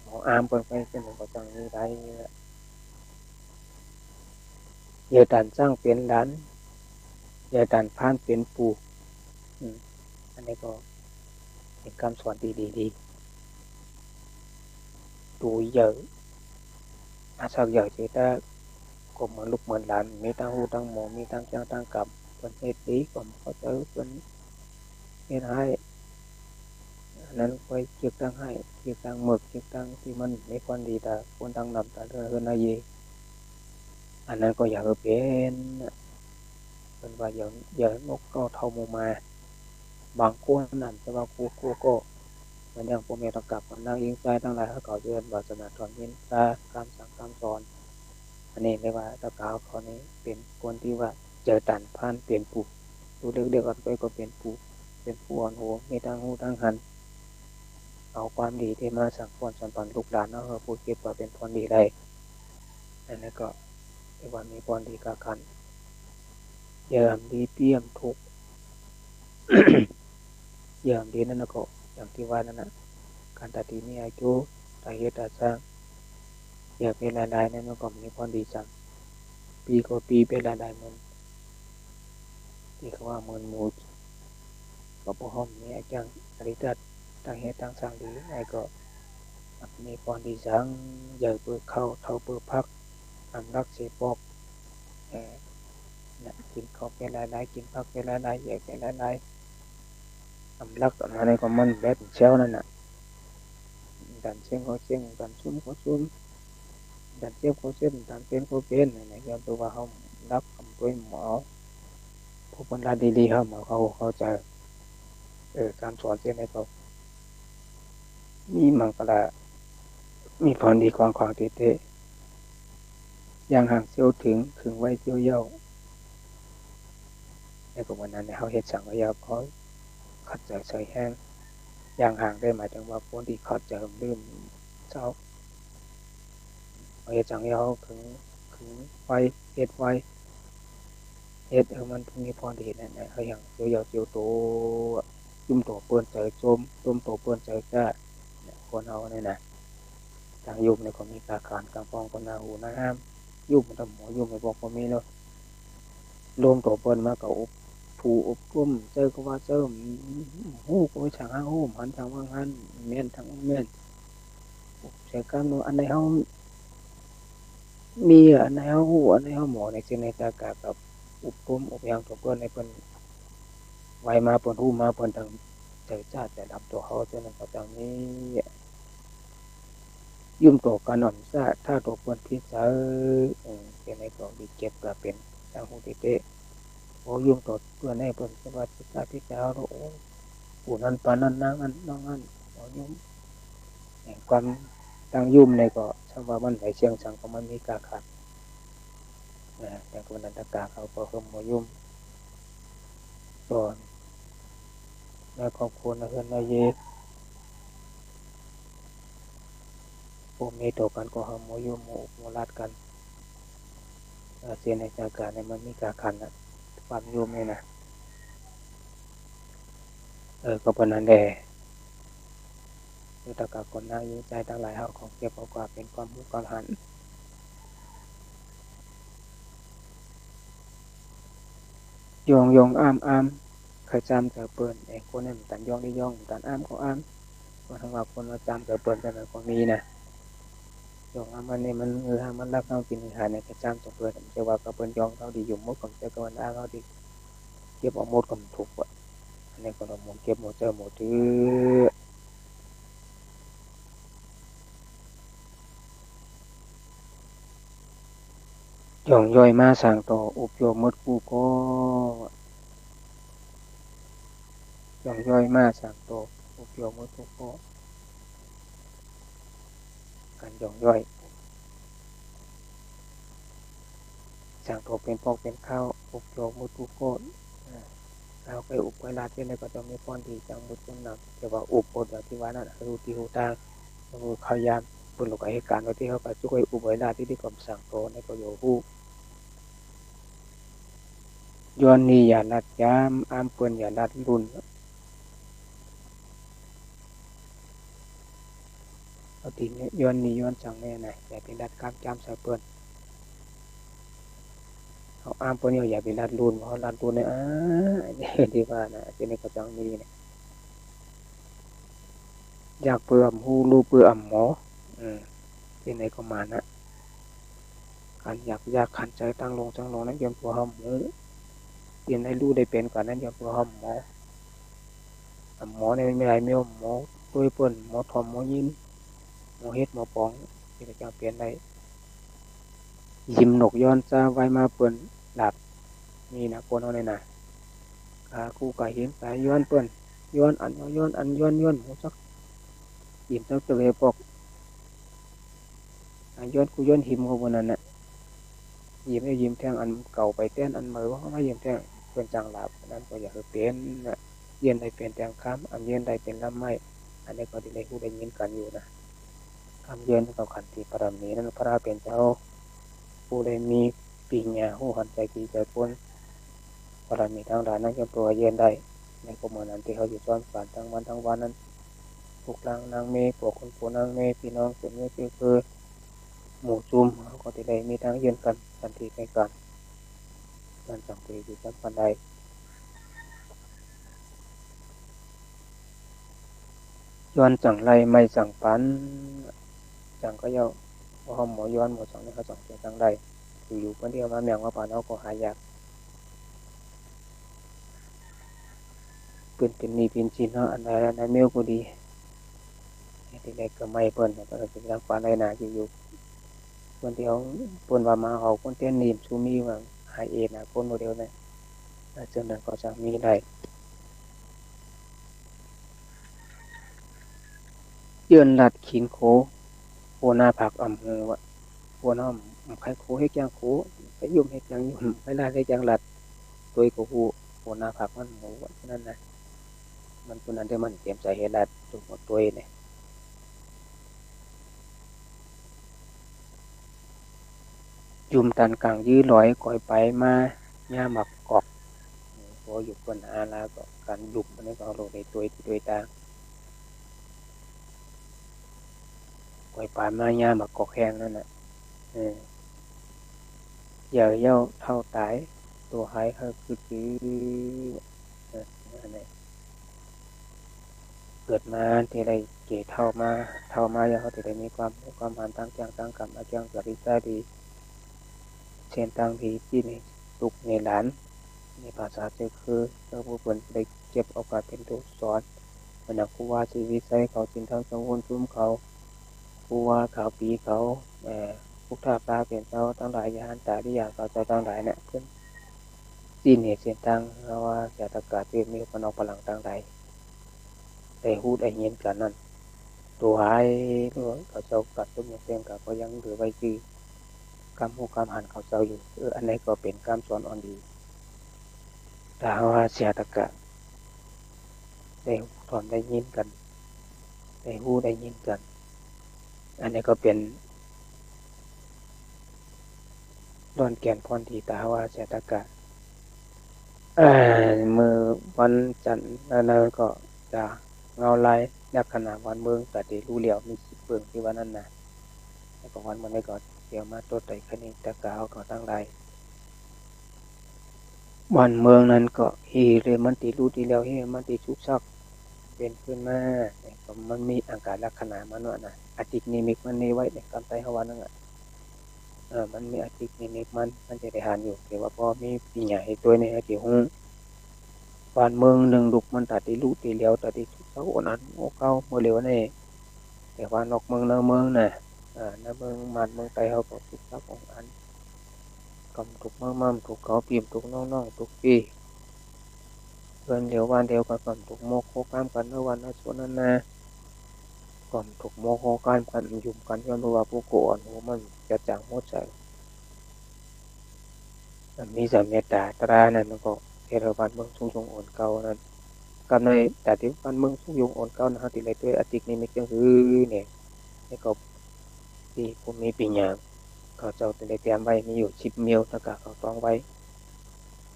หมออ้ามเปิ้นไปเป็นก็จังนี้ได้เยอะดันสร้างเป็นดันเยอะดันพานเป็นปูอันนี้ก็เป็นคำสอนดีดูเยอะอาศักเยอะจีตาก็เหมือนลูกเหมือนหลานมีตั้งหูตั้งหมอมีตั้งจ้างตั้งกับเป็นเฮ็ดดีก็เขาเจอเป็นเฮ็ดให้นั้นไปเกี่ยวตั้งให้เกี่ยวตั้งหมึกเกี่ยวตั้งที่มันไม่ควรดีแต่ควรตั้งนำแต่เรื่องนายอันนั้นก็อยากเป็นเป็นว่าอย่างนกก็เท่ามูมาบางคนนั่นแต่ว่ากูก็มันยังพ่อแม่ต้องกลับมันนั่งยิงใจตั้งหลายเขาเรียนศาสนาตอนนี้การสั่งการสอนอันนี้เรียกว่าตะกาวเขานี้เป็นคนที่ว่าเจอตันผ่านเปลี่ยนปูดูเด็กๆกันไปก็เป็นปูเป็นผู้อ่อนโหไม่ตั้งหูตั้งหันเอาความดีที่มาสั่งสอนลูกหลานเนาะผู้คิดว่าเป็นพรดีได้อันนี้ก็เรียกว่ามีพรดีกับกันเยี่ยมดีเปี่ยมทุกเยี่ยมดีนั่นก็อย่างที่ว่านั่นนะการตัดทีนี้อายุตาเหตุสร้าง อยากเป็นหลายๆนั้นมันก็มีความดีจังปีก็ปีเป็นหลายๆมันที่เขาว่ามันหมู่ก็บ่ฮ้อมมีอาจังอริตัดตั้งเหตุตั้งสร้างดีไอ้ก็มีความดีจังอยากเปิดเข้าเท่าเปิดพักรักเสพอกเอ่อน่ะกินข้าวเป็นหลายๆกินผักเป็นหลายๆอยากเป็นหลายๆรักอะไรก็มันแบบเช้านั่นน่ะดันเชียงเขาเชียงดันซุ่มเขาซุ่มดันเจ็บเขาเจ็บดันเป็นเขาเป็นนั่นแหละก็ตัวว่าเขารักคำด้วยหมอผู้บรรดาดีๆเขาหมอเขาจะการสอนเส้นให้เขามีมังกรมีพรดีกองเตะอย่างห่างเสียวถึงไว้เสียวเย้าในกลุ่มวันนั้นเขาเฮ็ดสังขยาเพราะขัดใจใส่แห้งอย่างห่างได้หมายถึงว่าคนที่ขัดใจลืมเจ้าเขาเฮ็ดสังขยาถึงไว้เฮ็ดไว้เฮ็ดมันมีพรดีนั่นนะเขาอย่างเสียวเย้าเสียวโตจุ่มโตเปิ้นใจจมต้มโตเปิ้นใจกล้าคนเอาเนี่ยนะทางยุบในก็มีกาขานกางฟองคนนาหูนาห้ามยุบมันทำหมอยุบไม่บอกก็มีเนาะรวมตัวเปิ้นมาก็อบผูอบรมเจอก็ว่าเจอหู้ก็ช่างหู้หันทางว่าหันแม่นทางแม่นใช้การอันใดเฮามีอันใดเฮาฮู้อันใดเฮาหมอในสิ่งในตากากับอบรมอบอย่างตัวเปิ้นให้เปิ้นไว้มาเปิ้นฮู้มาเปิ้นทางใจชาติแต่ดับตัวเขาเท่านั้นก็จังนี้ยุ่มตัวกันอ่อนซะถ้าตัวเปิ้นพิษเป็นในก็ดีเก็บก็เป็นทางฮู้เตะโอ้ยุ่มตัวเปิ้นให้เปิ้นสวัสดิภาพพิจารณาโอ้ผู้นั้นปานนั้นนางนั้นน้องนั้นบ่ยุ่มแห่งความตั้งยุ่มในก็ชาวว่ามันไหลเชียงสังก็มันมีกาขาดแต่คนนั้นตะกาเขาก็เฮิมบ่ยุ่มก่อนในครอบครัวในเฮือนในเยผู้มีต่อกันก็เฮิมบ่ยุ่มบ่ลาดกันเสียในจากการในมันมีกาขันน่ะความยุ่มนี่นะก็ปานนั้นแหละตะกาคนหน้าอยู่ใจทั้งหลายเฮาของเก็บเอากว่าเป็นความรู้ความหันยองอ้ามเคยจำแต่เปิ้นไอ้คนนั้นตันยองได้ยองตันอ้ามก็อ้ามว่าทั้งว่าคนว่าจำแต่เปิ้นแต่นั้นก็มีนะยองอ้ามมันนี่มันมันรักเฮากินหาในกระจำแต่เปิ้นแต่ว่าก็เปิ้นยองเฮาดีอยู่หมดก็แต่ก็มันอ้างเฮาดีเก็บเอาหมดก็ถูกว่าอันนี้ก็หมดเก็บหมดเจอหมดถือย่องย่อยมาสร้างต่ออุปโยมหมดกูก็ย่องย่อยมาสร้างต่ออุปโยมหมดกูก็การย่องย่อยสร้างตัวเป็นพอกเป็นข้าวอุปโยมหมดกูก็เราไปอุปไว้ลาที่ในก็ต้องมีพรดีจังบุญจังนำแต่ว่าอุปโภคอย่างที่ว่านั่นรู้ที่หูตาเขายามบุญหลกเหตุการณ์ที่เขาก็ช่วยอุปไว้ลาที่ที่กรมสั่งโตในก็อยู่ผู้ย้อนนี่อย่านัดยามอ้ามเปิ้นอย่านัดรุ่นเอาทีนี้ย้อนนี่ย้อนจังแน่น่ะอย่าไปนัดกามจามใส่เปิ้นเอาอ้ามเปิ้นอย่าไปนัดรุ่นเพราะนัดรุ่นเนี่ยนี่ที่ว่านะที่นี่ก็จังนี้เนี่ยอยากเปื่อมหูรู้เปื่อมหมอที่ไหนก็มานะการอยากขันใจตั้งลงจังลงนั้นยอมตัวหอมหมูเรียนให้รู้ได้เป็นก่อนนั้นยอมตัวหอมหมอในไม่ไรไม่หมอตัวเปิ้นหมอทอมหมอยินหมอเฮ็ดหมอปองที่จะเปลี่ยนได้ยิ้มหนกย้อนซาไว้มาเปิ้นหลับนี่นะคนเอาเลยนะคู่กายเห็นสายย้อนเปิ้นย้อนอันย้อนอันย้อนหมูสักยิ้มสักตัวเลยปอกย้อนกูย้อนหิมเขาบนนั้นน่ะยิ้มแทงอันเก่าไปแต้นอันใหม่ว่าไม่ยิ้มแทงเพื่อนจังหลับนั้นก็อยากเป็นเย็นได้เป็นแตงค้ำอันเย็นได้เป็นลำไม้อันนี้ก็ได้ผู้ได้ยินกันอยู่นะคำเย็นกับขันติปรมีนั้นพระเป็นเจ้าผู้ได้มีปีญาหูหันใจกีใจพ้นปรมีทั้งหลายนั้นก็ตัวเย็นได้ในกรมนั้นที่เขาอยู่ซ้อนฝันทั้งวันนั้นพวกนางเมย์พวกคนผู้นางเมย์พี่น้องเกิดเมื่อคือ หมู่ซุ่มเขาก็จะได้มีทางยืนกันสันติในการมันจังไปอยู่จังปันใดย้อนจังไรไม่จังปันจังก็ย่อว่าหมอย้อนหมอจังนี่เขาจังจังไรอยู่คนเดียวมาแมงว่าปานเขาก็หายากเป็นนี่เป็นชินเนาะอันใดอันใดเมียวก็ดีที่ใดก็ไม่เปิ้นก็เป็นจังปานใดนาอยู่คนเดียวเปิ้นว่ามาเอาคนเต้นนี่ซูมีว่าหายเอ็นะคนโมเดลเนี่ยจังนั้นก็จะมีได้เยือนลัดขินโคโคหน้าผักอ่ำหูวะโคน้ำใครโคให้แกงโคไปยุ่มให้แกงยุ่มไปลาดให้แกงลัดตัวก็หูโคหน้าผักมันหูฉะนั้นนะมันคนนั้นที่มันเตรียมใจให้ลัดตัวตัวเนี่ยยุ่มตันกลางยื้อลอยก่อยไปมาย่าหมักกอกพออยู่คนอาลาก็การยุ่มมันก็เอาลงในตัวที่ตัวตาก่อยไปมาย่าหมักกอกแห้งนั่นแหละอย่าเย้าเท่าตายตัวหายเขาคืออะไรเกิดมาที่ได้เกี่ยเท่ามาอย่างเขาที่ได้มีความหันตั้งแจ้งตั้งกรรมอาจารย์ปริศาดีเช่นตั้งที่ที่ในลูกในหลานในภาษาเจ้าคือเจ้าผู้คนได้เก็บโอกาสเป็นตัวสอนมันนักผู้ว่าชีวิตใช้เขาจินทั้งสังวนซุ้มเขาผู้ว่าข่าวปีเขาพุทธาปลาเปลี่ยนเจ้าตั้งหลายยานตาที่อย่างเขาเจ้าตั้งหลายเนี่ยขึ้นจีนเหตุเสียนตั้งเพราะว่าจะตะกาศเปลี่ยนมีพนองพลังตั้งใดได้หูได้เย็นกันนั่นตัวหายเขาเจ้ากัดตุ้มอย่างเสียงกับก็ยังเหลือไว้คือกรรมหูกรรมหันเขาเจ้าอยู่อันนี้ก็เป็นกรรมสอนอ่อนดีแต่ว่าเสียตะกะได้ถอนได้ยินกันได้หูได้ยินกันอันนี้ก็เป็นดอนแก่นพรทีตาว่าเสียตะกะมือวันจันทร์นั้นก็จะเงาลายลักษณะวันเมืองแต่ที่รู้เหลี่ยวมีสิบเบิ่งที่ว่านั่นนะแล้วก็วันมันได้ก็เดี๋ยวมาตัวไต่คณิตะกะเอาก็ตั้งได้วันเมืองนั้นก็ฮีเรมันติรู้ดีแล้วฮีมันติชุกชักเป็นขึ้นมาก็มันมีอาการลักษณะมันว่านะอติกนิมิตมันนี่ไว้ในกำไตหวันนั่นอ่ะมันมีอติกนิมิตมันจะได้หานอยู่แต่ว่าพอมีปีใหญ่ตัวนี้ที่หูบ้านเมืองหนึ่งลุกมันตัดที่รู้ตีเลี้ยวตัดที่ชุกชักโอนั้นโอเก้าเมื่อเร็วนี่แต่ว่านอกเมืองนอกเมืองน่ะในเมืองมันเมืองไตเขาก็ชุกชักของอันกำถูกมั่มถูกเขาปีมถูกน้องถูกปีเพื่อนเดียววันเดียวกันก่อนถูกโมกโคกามกันเมื่อวันนั้นส่วนนั้นนะก่อนถูกโมกโคกามกันยุ่มกันย้อนว่าผู้โกนหัวมันจะจางหมดใจมีสามเมตตาตรานั่นมันก็เทระบาลเมืองสูงส่งอ่อนเก่านั้นกันในแต่ที่บ้านเมืองสูงยงอ่อนเก่านะฮะที่ไรตัวอติกนี่ไม่เกี่ยงคือเนี่ยนี่ก็ที่ผมมีปีญาเขาเจ้าแต่ได้เตรียมไว้มีอยู่10 เมลตะกะเขาต้องไว้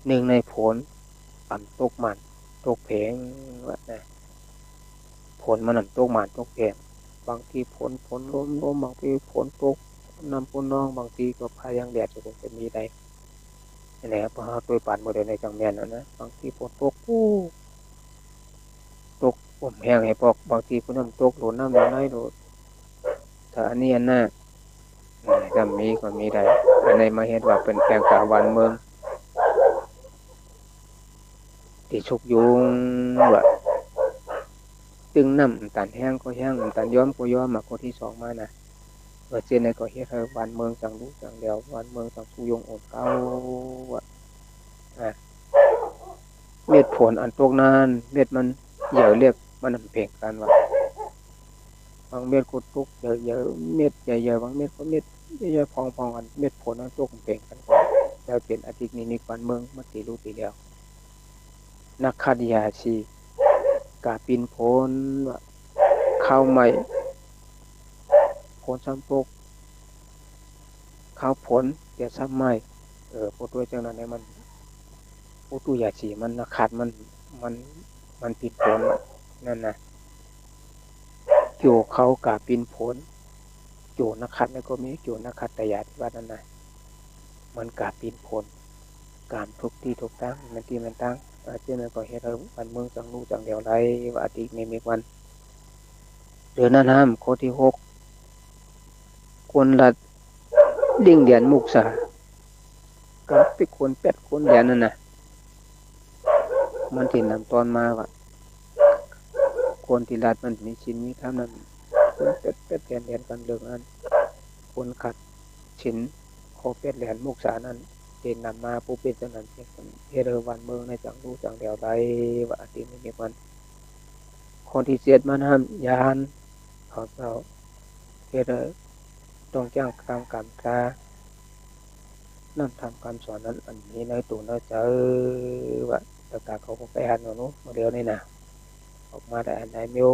หนึ่งในผลปั่นตกมันตกแผงว่านะผลมันตกมันตกแผงบางทีผลล้มบางทีผลตกนำผลน้องบางทีก็พายังแดดจะมีได้นี่ครับพอตัวปั่นโมเดลในจังแมนนะบางทีผลตกตกผมแห้งให้ปอกบางทีผลน้ำตกหล่นน้ำหล่นไหลหล่นถ้าอันนี้อันน่ะถ้ามีก็มีได้อันในมาเห็นว่าเป็นแปลงกาวันเมืองที่ชุกยุงว่าตึงน้ำตันแห้งก็แห้งตันย้อมก็ย้อมมาคนที่สองมานะเมื่อเจนในก็เฮ็ดให้วันเมืองจังรู้จังเดียววันเมืองจังสุยงอดเก้าว่าเม็ดผลอันตกนานเม็ดมันเหยื่อเรียกมันเพ่งกันว่าบางเม็ดก็ตกเยอะเม็ดใหญ่ๆบางเม็ดก็เม็ดใหญ่ๆพองๆกันเม็ดผลอันตกเพ่งกันก็แล้วเป็นอาทิตย์นี้วันเมืองมันตีรู้ตีเดียวนักขัดยาชีกาปินผลว่าข้าวใหม่ผลซ้ำตกข้าวผลเดี๋ยวซ้ำใหม่พวกตัวเจ้านั้นเนี่ยมันพวกตัวยาชีมันนักขัดมันมันปิดผลนั่นนะโยเขากาปินผล โจนักขัดนี่ก็มีโจนักขัดแต่ยาที่ว่านั่นนะมันกาปีนผลการทุกที่ทุกตั้งมันที่มันตั้งเจ้ามันก็เฮ็ดให้วันเมืองจังรู้จังเดียวไรว่าอาทิตย์นี้มีวันเดือนนั้นห้ามข้อที่6คนละดิ่งเดียนมุกษากับที่คน8คนเดียนนั่นน่ะมันที่นำตอนมาว่าคนที่รัดมันมีชิ้นมีธรรมนั้นคนเป็ดเดียนกันเรื่องนั้นคนขัดชิ้นขอเป็ดเหรียญมุกษานั้นเป็นนำมาผู้เป็นจังนั้นเฮ็ดให้วันเมืองในจังรู้จังเดียวไรว่าอาทิตย์นี้มีวันคนที่เสียดมันห้ามยานเขาเจ้าเฮ็ดต้องจ้างตามกรรมตานั่นทำคำสอนนั้นอันนี้ในตัวเราเจอว่าตากาเขาก็ไปอ่านเอาเนาะเดี๋ยวนี้นะออกมาได้อันไหนมิว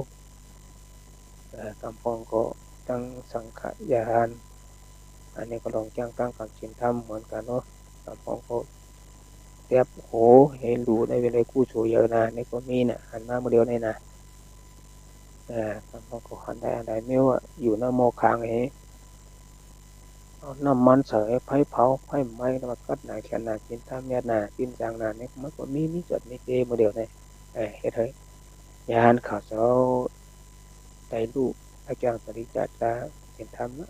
กำปองก็ตั้งสังขยานอันนี้ก็ลองจ้างตั้งคำชินธรรมเหมือนกันเนาะกำปองก็เรียบโหเห็นรู้ในเวลากู้โชเยอะนะนี่ก็มีนะหันมาเดียวนี่นะกำปองก็หันได้อันไหนมิวอยู่หน้าโมคางเฮ้เอาน้ำมันเสยไฟเผาไฟไหม้แล้วมากัดหนาแขนหนากินท่าเมียหนากินจางหนาเนี่ยมันก็มีจดมีเจโมเดลเนี่ยเฮ็ดให้ยานข่าวเช้าได้ลูกอาจารย์ปริจัตตาเห็นธรรมะ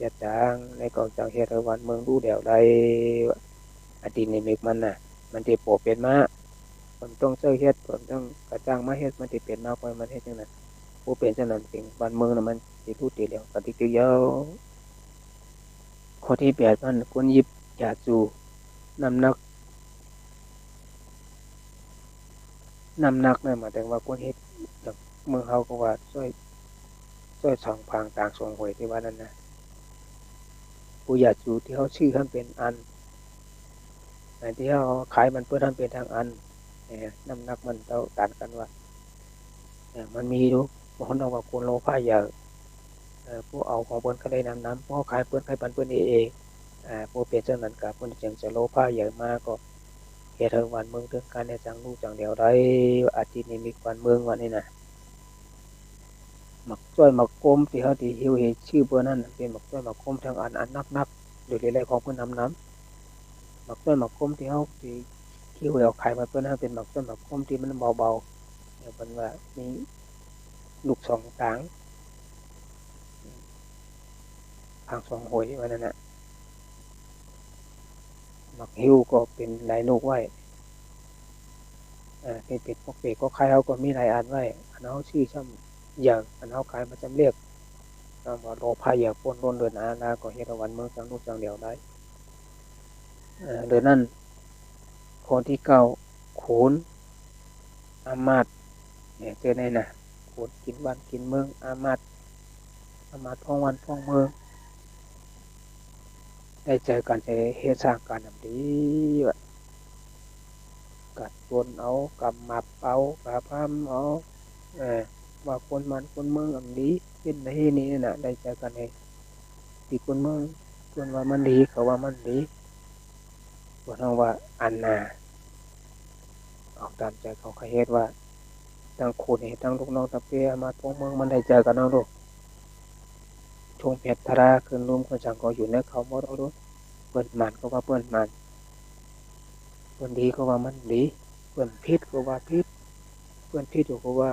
ยะจางในกองจังเฮ็ดให้วันเมืองรู้เดียวใดอดีตนิมิตมันน่ะมันที่โปเป็นมาผมต้องเสื้อเฮ็ดผมต้องกระจ้างมาเฮ็ดมันที่เป็นมาปล่อยมันเฮ็ดจังนั้นผู้เป็นจังนั้นจริงบ้านเมืองน่ะมันสิรู้ตีเหลียวปฏิกิริยาข้อที่8มันควรยิบยาสูน้ำหนักนั่นหมายถึงว่าควรเฮ็ดอย่างเมืองเฮาก็ว่าช่วยสองพางต่างสองหวยที่ว่านั่นนะผู้ยาสูที่เฮาชื่อท่านเป็นอันที่เฮาขายมันเพื่อท่านเป็นทางอันน้ำหนักมันเท่ากันว่ามันมีอยู่บางคนเอาว่าคนโลภะเยอะผู้เอาของเพิ่นก็ได้นำผู้ขายเพิ่นขายปันเพิ่นเองผู้เป็นจังนั้นก็เพิ่นจึงจะโลภะเยอะมาก็เฮ็ดให้วันเมืองถึงการได้จังรู้จังเดียวได้อาทิตย์นี้มีวันเมืองวันนี้น่ะหมักจ้อยหมักกลมที่เฮาที่หิวเห็นชื่อเพิ่นนั้นเป็นหมักจ้อยหมักกลมทางอันนักๆโดยหลายๆของเพิ่นนำหมักจ้อยหมักกลมที่เฮาที่หิวเอาขายมาเพิ่นนั้นเป็นหมักจ้อยหมักกลมที่มันเบาๆเพิ่นว่ามีลูก2ตางทาง2หวยว่านั่นน่ะหมักหิวก็เป็นหลายลูกไว้ที่เป็ดพวกเป็ดก็ขายเฮาก็มีหลายอันไว้อันเฮาชื่อซ้ำอย่างอันเฮาขายมาจำเรียกว่าโลภะอย่าปนล้นเดินอาก็เฮ็ดให้วันเมืองจังรู้จังเดียวได้เดือนนั้นข้อที่9โขนอามาตย์เจอในน่ะโขนกินบ้านกินเมืองอามาตย์ท้องวันท้องเมืองได้เจอกันจะเฮ็ดสร้างการนำดีว่ากัดตนเอากำมับเอากะพำเอาเออว่าคนมันคนเมืองอันดีเป็นในที่นี้น่ะได้เจอกันให้ที่คนเมืองส่วนว่ามันดีเขาว่ามันดีบ่ต้องว่าอันน่ะออกตามใจเขาเฮ็ดว่าทั้งคนเฮ็ดทั้งลูกน้องตะเปียมาท้องเมืองมันได้เจอกันเนาะลูกชงเพชรธราขึ้นรวมคนจังก็อยู่ในเขาบ่รู้ เปิ้นมันก็ว่าเปิ้นมันเปิ้นดีก็ว่ามันดีเปิ้นผิดก็ว่าผิดเปิ้นผิดก็ว่า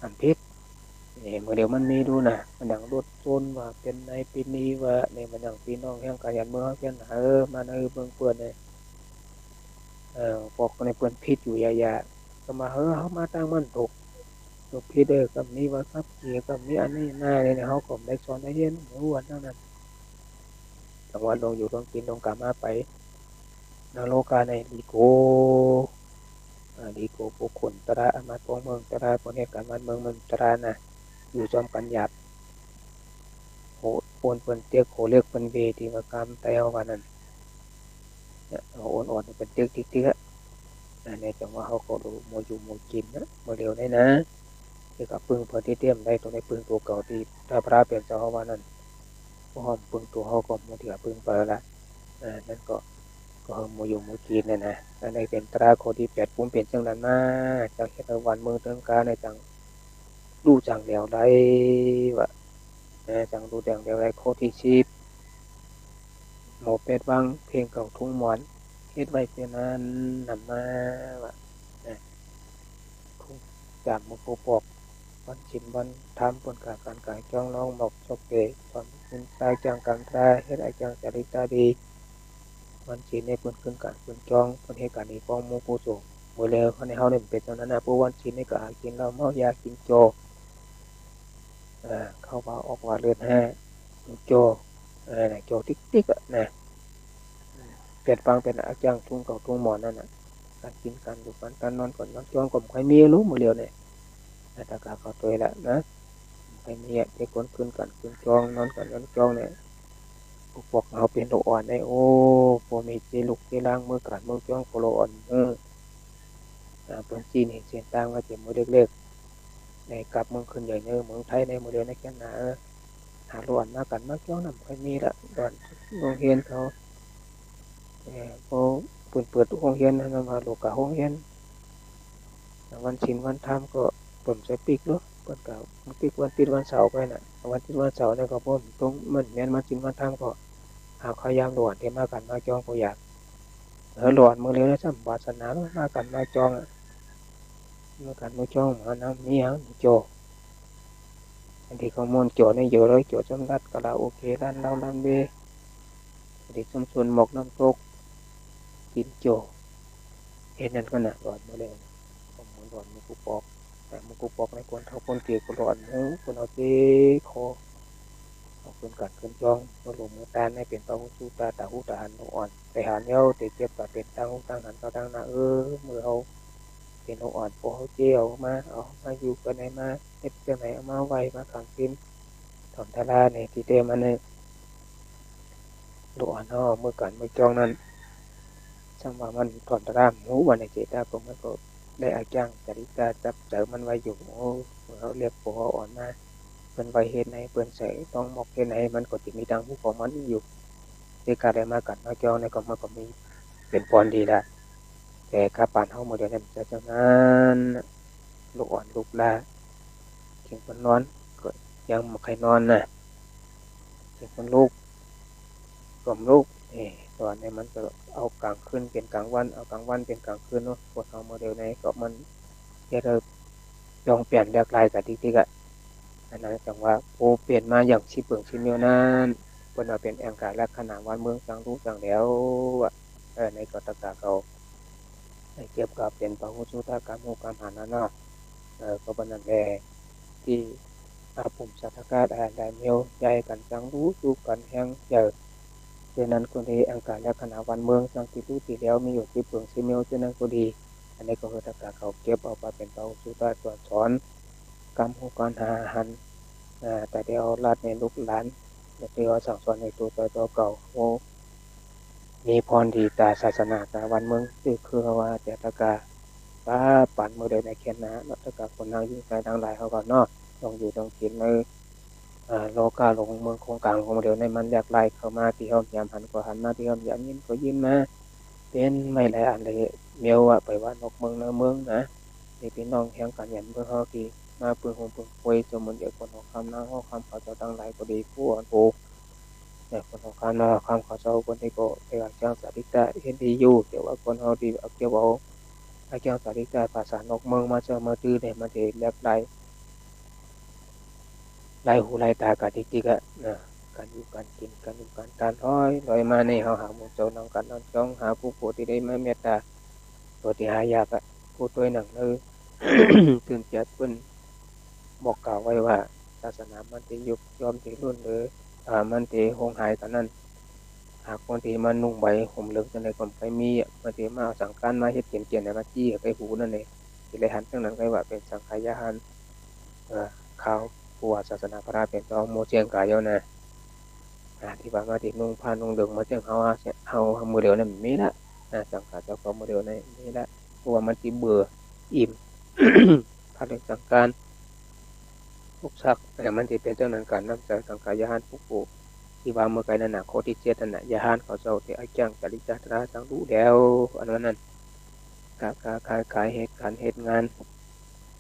อันผิดนี่มื้อเดียวมันมีดูน่ะมันหยังรถชนว่าเป็นในปีนี้ว่านี่มันหยังพี่น้องแห่งกันยันเมืองเฮาเพียนมาเบิ่งเปิ้นนี่พวกคนนี้เปิ้นผิดอยู่ยะๆก็มาเฮามาตั้งมันถูกผิดกับนี้ว่าครับเกี่ยวกับนี้อันนี้นานี่เฮาก็ได้สอนได้เรียนรู้ว่านั่นน่ะจังหวัดลงอยู่ลงกินลงกลับมาไปนโลกาในดีโกดีโกผู้คนตระอามาตย์ของเมืองตระประเทศการบ้านเมืองมันตระน่ะอยู่จอมกันหยาบโหโอนเปิ้นเตียกโหเลือกเปิ้นเวที่ว่ากามไตเฮาว่านั่นเนี่ยโอนอ่อนเป็นเตียกติ๊กๆในจังหวะเฮาก็ดูบ่อยู่บ่กินนะบ่เร็วได้นะที่ก็ปึงเพิ่นที่เตรียมได้ตรงในปึงตัวเก่าที่ถ้าพระเป็นเจ้าเฮาว่านั่นบ่ฮอมปึงตัวเฮาก็บ่ถือปึงไปแล้วล่ะนั่นก็โมอยู่โมกินเนี่ยนะอันนี้เป็นตราโคที่8ปุ่มเป็นจังนั้นมาจากเฮ็ดวันเมืองเทิงการในจังรู้จังแล้วได้ว่า จังรู้แดงเดียวไรโคที่ชีพหมอเป็ดวังเพลงเก่าทุ่งหมอนเฮ็ดไว้เป็นนั้นนำมาว่าทุ่งจากมุกปอกวันชินวันทำปนกาการกายจ้องน้องหมอกชกเกตอนคุณตายจังกังตาเฮ็ดไอจังจริตาดีวันชินในเปิ้นขึ้นการเปิ้นจ้องเปิ้นเฮ็ดการนี้ป้องมูผู้สูงมื้อแล้วเขาในเฮาเนี่ยเป็นเท่านั้นนะผู้วันชินในก็หากินเหล้าเมายากินโจเข้าว่าออกว่าเลือดแห้กินโจโจติ๊กๆอ่ะนะเป็ดฟังเป็นอาจารย์ทุ่งเก่าทุ่งหมอนนั่นน่ะการกินการอยู่การนอนก่อนนอนจ้องก็บ่ค่อยมีรู้มื้อแล้วเนี่ยแต่ก็เข้าตัวแล้วนะไม่มีอ่ะที่คนขึ้นกันขึ้นจ้องนอนกันนอนจ้องเนี่ยพวกเราเป็นโรคอ่อนได้โอ้พวกมีเจลุกเจล้างมือกันมือจ้องโคโลอ่อนเปิ้นจีนเห็นเสียงต่างว่าเจ็บมือเล็กๆในกลับเมืองขึ้นใหญ่เนื้อเมืองไทยในมื้อเดียวในแค่หนาหาร้อนมากันมาจ้องนำค่อยมีละร้อนโรงเรียนเขาพอเปิดโรงเรียนนำมาโลกะโรงเรียนวันศีลวันธรรมก็เปิ่นใส่ปีกเนาะเปิ่นก็ปีกวันติดวันเสาร์ไปน่ะวันติดวันเสาร์เนี่ยก็บ่ตรงมันแม่นวันศีลวันธรรมก็หาพยายามร้อนที่มากันมาจ้องบ่อยากร้อนมื้อแล้วซ้ำวาสนามากันมาจ้องมากันมาจ้องหานำมีหยังโจอันที่เขาม่วนโจในเยอะเลยโจจำรัดคาราโอเกะร้านเหล้าร้านเบียร์ที่ชุมชนหมอกน้ำตกกินโจเฮ็ดนั่นก็น่ะร้อนมื้อแล้วก็เหมือนร้อนมื้อกูปอกแต่มื้อกูปอกในคนเฒ่าคนแก่ก็ร้อนมื้อคนเอาเจ็คอเอาขึ้นกันขึ้นจ้องบ่ลงมือตานให้เป็นเต้าหู้ตาตาหูตาหันอ่อนไปหาเหนียวที่เจ็บก็เป็นตั้งหูตั้งหันก็ตั้งหน้ามื้อเฮาเป็นอ่อนพอเฮาเจียวมาเอามาอยู่กันไหนมาเฮ็ดจังไหนเอามาไว้มาขังกินถอนทารานี่ที่เตมันนี่ลูกอ่อนเฮามื้อกันมื้อจ้องนั้นจังว่ามันถอนทาราหมูว่าในเจตาผมมันก็ได้อาจ้างจริตาจับเจอมันไว้อยู่โอ้เขาเรียกพออ่อนมาเพิ่นไว้เฮ็ดไหนเพิ่นใส่ต้องหมอกเฮ็ดไหนมันก็สิมีทางผู้ของมันอยู่ที่การได้มากันมาจ้องในก็มันก็มีเป็นพรดีละแต่ถ้าปานเฮามื้อเดียวนั้นจะจังนั้นลูกอ่อนลูกลาเพียงเพิ่นนอนก็ยังบ่ใครนอนน่ะเพียงเพิ่นลูกกล่อมลูกตอนนี้มันก็เอากลางคืนเป็นกลางวันเอากลางวันเป็นกลางคืนเนาะพวกเฮามื้อเดียวนี้ก็มันเฮ็ดให้ยองเปลี่ยนแลกหลายก็จริงๆอะอันนั้นจังว่าโอ้เปลี่ยนมาอย่างสิเบิ่งสิแนวนั้นเพิ่นว่าเป็นแองการลักษณะวันเมืองจังรู้จังแล้วอะในกตกะเขาให้เก็บก็เป็นพหุสุตกรรมโหกรรมหานะเนาะก็บันนั้นแหละที่อาภูมิสัทธกาได้เมียวใหญ่กันจังรู้สู่กันแห่งเจอฉะนั้นคนที่อังการและคณะวันเมืองสังติรู้ที่แล้วมีอยู่ที่เปลืองซีเมลฉะนั้นก็ดีอันนี้ก็คือตะกาเขาเก็บเอาไปเป็นเตาสุตาตรวจสอนกรรมของการหาอาหารแต่เดี๋ยวรัดในลูกหลานเดี๋ยวสั่งสอนในตัวเก่าโอ้มีพรดีตาศาสนาตาวันเมืองที่คือว่าแต่ตะกาป้าปั่นมือเดินในเขียนนะตะกาคนนางยิ่งใจดังหลายเขาก่อนเนาะต้องอยู่ต้องกินในโลกาหลงเมืองโครงการของเดียวในมันอยากไล่เข้ามาที่เฮายามหันก็หันมาที่เฮายามยินก็ยินมาเป็นไม่หลายอันเลยเมียวอะไปว่านกเมืองเนื้อเมืองนะนี่พี่น้องแห่งกันยันเมืองเฮาที่มาปืนหงปืนควยจมันเดียวคนของคำนางห้องคำเขาจะตั้งหลายก็ดีผู้อ่อนโอเนี่ยคนของคำนาคำเขาเจ้าคนที่ก็ไปอ่านจ้างสาธิตาเห็นดีอยู่เดี๋ยวว่าคนเฮาดีเอาเกี่ยวเอาไอ้เจ้าสาธิตาภาษานกเมืองมาเจอมาตื้อเนี่ยมันจะแลบไหลไหลหูไหลตากะดิกๆอะนะการอยู่การกินการอยู่การทานลอยมาในเฮาหาหมู่เจ้าน้องกันน้องจ้องหาผู้ผู้ที่ได้มาเมตตาตัวที่หายากอะผู้ตัวหนังเลย ตื่นเจ็ดเพิ่นบอกกล่าวไว้ว่าศาสนามันจะยุบยอมที่รุ่นหรือมันจะคงหายตอนนั้นหากคนที่มันนุ่งใบห่มเหลืองจังได๋ก็ไปมีมันสิมาเอาสังฆานมาเฮ็ดเจียนๆให้มาจี้ไปหูนั่นเองสิได้หันจังนั้นก็ว่าเป็นสังฆายานข่าวผู้ว่าศาสนาพราเป็นต้องโมเจียงกายนะที่ว่ามาที่นุ่งผ้านุ่งเหลืองมาจังเฮามื้อเดียวนั้นมีละสังฆาเจ้าของมื้อเดียวนั้นมีละเพราะว่ามันสิเบื่ออิ่ม ถ้าเรื่องสังฆานพวกชักแต่มันสิเป็นจังนั้นการนำใจสังฆายานผู้ที่ว่าเมื่อไกลนั่นน่ะข้อที่7นั่นน่ะยานเขาเจ้าที่อาจังจริจาตราสังรู้แล้วอันนั้นขายเหตุการณ์เหตุงาน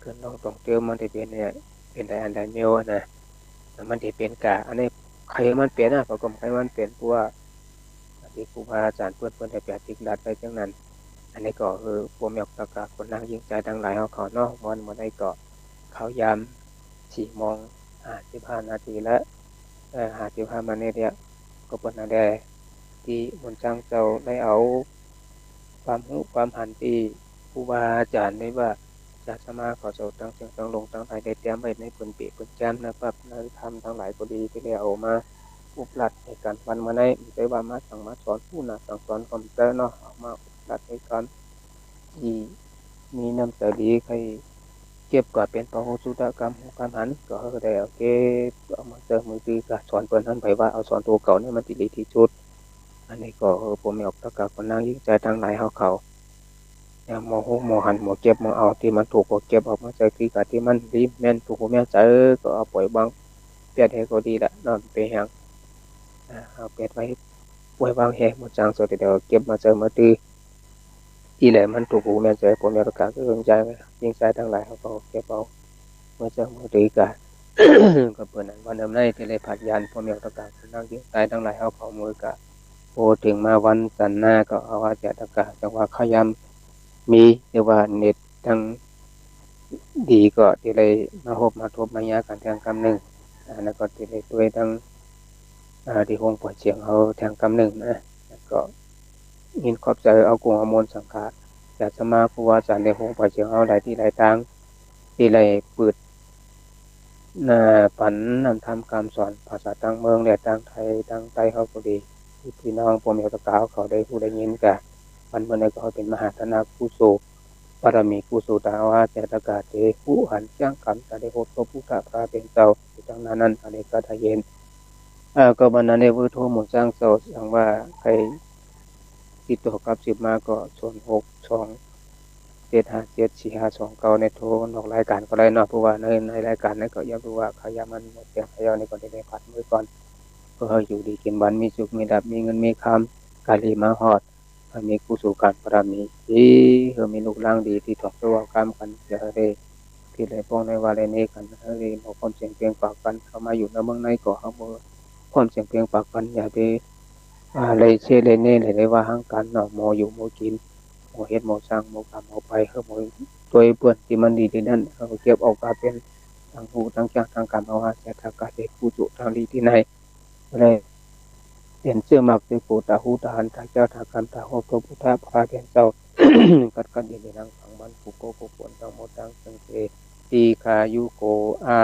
เกินต้องเจอมันได้เป็นเนี่ยเป็นได้อันใดเมวนะ มันสิเป็นกะอันนี้ใครมันเป็นนะก็ใครมันเป็นเพราะว่าที่ครูบาอาจารย์เพิ่นได้ปฏิบัติไปจังนั้นอันนี้ก็คือบ่แม่นตะกะคนนักยิ่งใจทั้งหลายเฮาเขาเนาะมันบ่ได้ก็เข้ายาม4:55 นาทีแล้ว55 นาทีเนี่ยก็เพิ่นนั่นแหละที่มนต์ช่างเจ้าได้เอาความรู้ความหันที่ครูบาอาจารย์ได้ว่าจะสมาขอเจ้าตั้งเสียงตั้งลงตั้งไทยได้เตรียมไว้ในพื้นปีพื้นแจ่มนะครับในธรรมทั้งหลายก็ดีที่ได้เอามาอุปลัดในการวันมาในไม่ใช่ว่ามาสั่งมาสอนผู้น่ะสั่งสอนคอมพิวเตอร์เนาะเอามาอุปลัดในการที่มีน้ำใจดีใครเก็บก็เป็นพหุสุตกรรมการหันก็ได้เอาเก็บเอามาเจอมือตีก็สอนเพิ่นหันไปว่าเอาสอนตัวเก่านี่มันสิดีที่สุดอันนี้ก็ผมไม่ออกตะกะคนนางยิ่งใจทั้งหลายเฮาเขาอย่าโมโหโมหันโมเก็บโมเอาที่มันถูกก็เก็บออกมาใส่ที่กะที่มันดีแม่นถูกแม่นใจก็เอาปล่อยบางเปียดให้ก็ดีละนอนไปแหงเอาเปียดไว้ปล่อยบางแหงหมดจังสุดเดี๋ยวเก็บมาเจอมาตีที่แหละมันถูกแม่นใจผมอยากกะก็สนใจไว้ยิ่งใจทั้งหลายเฮาก็เก็บเอามาเจอมาตีกะ ก็เปิ้นนั้นวันนั้นที่ได้ผัดยานผมอยากกะคนนางยิ่งใจทั้งหลายเฮาเขามือกะโอ้ถึงมาวันจันทร์หน้าก็เอาว่าจะตะกะจังว่าขยำมีหรือว่าเน็ตทั้งดีก็ที่ได้มาพบมาทบมายากันทางกำหนึ่งแล้วก็ที่ได้ด้วยทั้งที่คงปล่อยเสียงเขาทางกำหนึ่งนะก็ยินขอบใจเอากลุ่มอมวลสังฆะอยากจะมาผู้ว่าอาจารย์ได้คงปล่อยเสียงเขาหลายที่หลายทางที่ได้เปิดปันนำทำคำสอนภาษาต่างเมืองและต่างไทยต่างใต้เขาก็ดีพี่น้องผมอยากจะกล่าวเขาได้ผู้ได้ยินกะมันเมื่อใดก็เป็นมหาธนาผู้โศกบารมีกุสุตาวาเจตกาเตผู้หันจ้างกรรมตาเดโหตพุทธพระเป็นเจ้าจังนั้นตาเดกาทะเย็นก็บรรณาเนวุโธหมู่จ้างเจ้าอย่างว่าใครติดต่อกับ10มาก็0627574529ในโทรนอกรายการก็ได้เนาะเพราะว่าในรายการนั้นก็อยากรู้ว่าขยามันหมดเสียงขยาในก่อนได้ผัดมือก่อนเพื่ออยู่ดีกินบันมีสุขมีดับมีเงินมีคำกาลีมาฮอดมีกุศลการบารมีที่มีลูกหลานดีที่ถอกตัวกรรมกันจะได้ที่ได้ป้องในวาเลนี้กันได้บอกความเสียงเพียงปากกันเข้ามาอยู่ในเมืองในก็เอาความเสียงเพียงปากกันอย่าไปเลยเชเลยเน่เลยว่าห้างกันเนาะโมอยู่โมกินโมเฮ็ดโมสร้างโมกรรมโมไปโมตัวเปื่อนที่มันดีที่นั่นเขาเก็บออกมาเป็นทางผู้ทางจ้างทางการเอาว่าจะทางการเด็กผู้จุทางดีที่ไหนเลยเห็นเสื้อมักด้วยปูตาหูตาหันตาเจ้าทากันตาหัวพระพุทธพระเป็นเจ้ากัดดีในทางฝังมันผูกโกโกปวนทางหมดทางสังเกตีคายุโกอา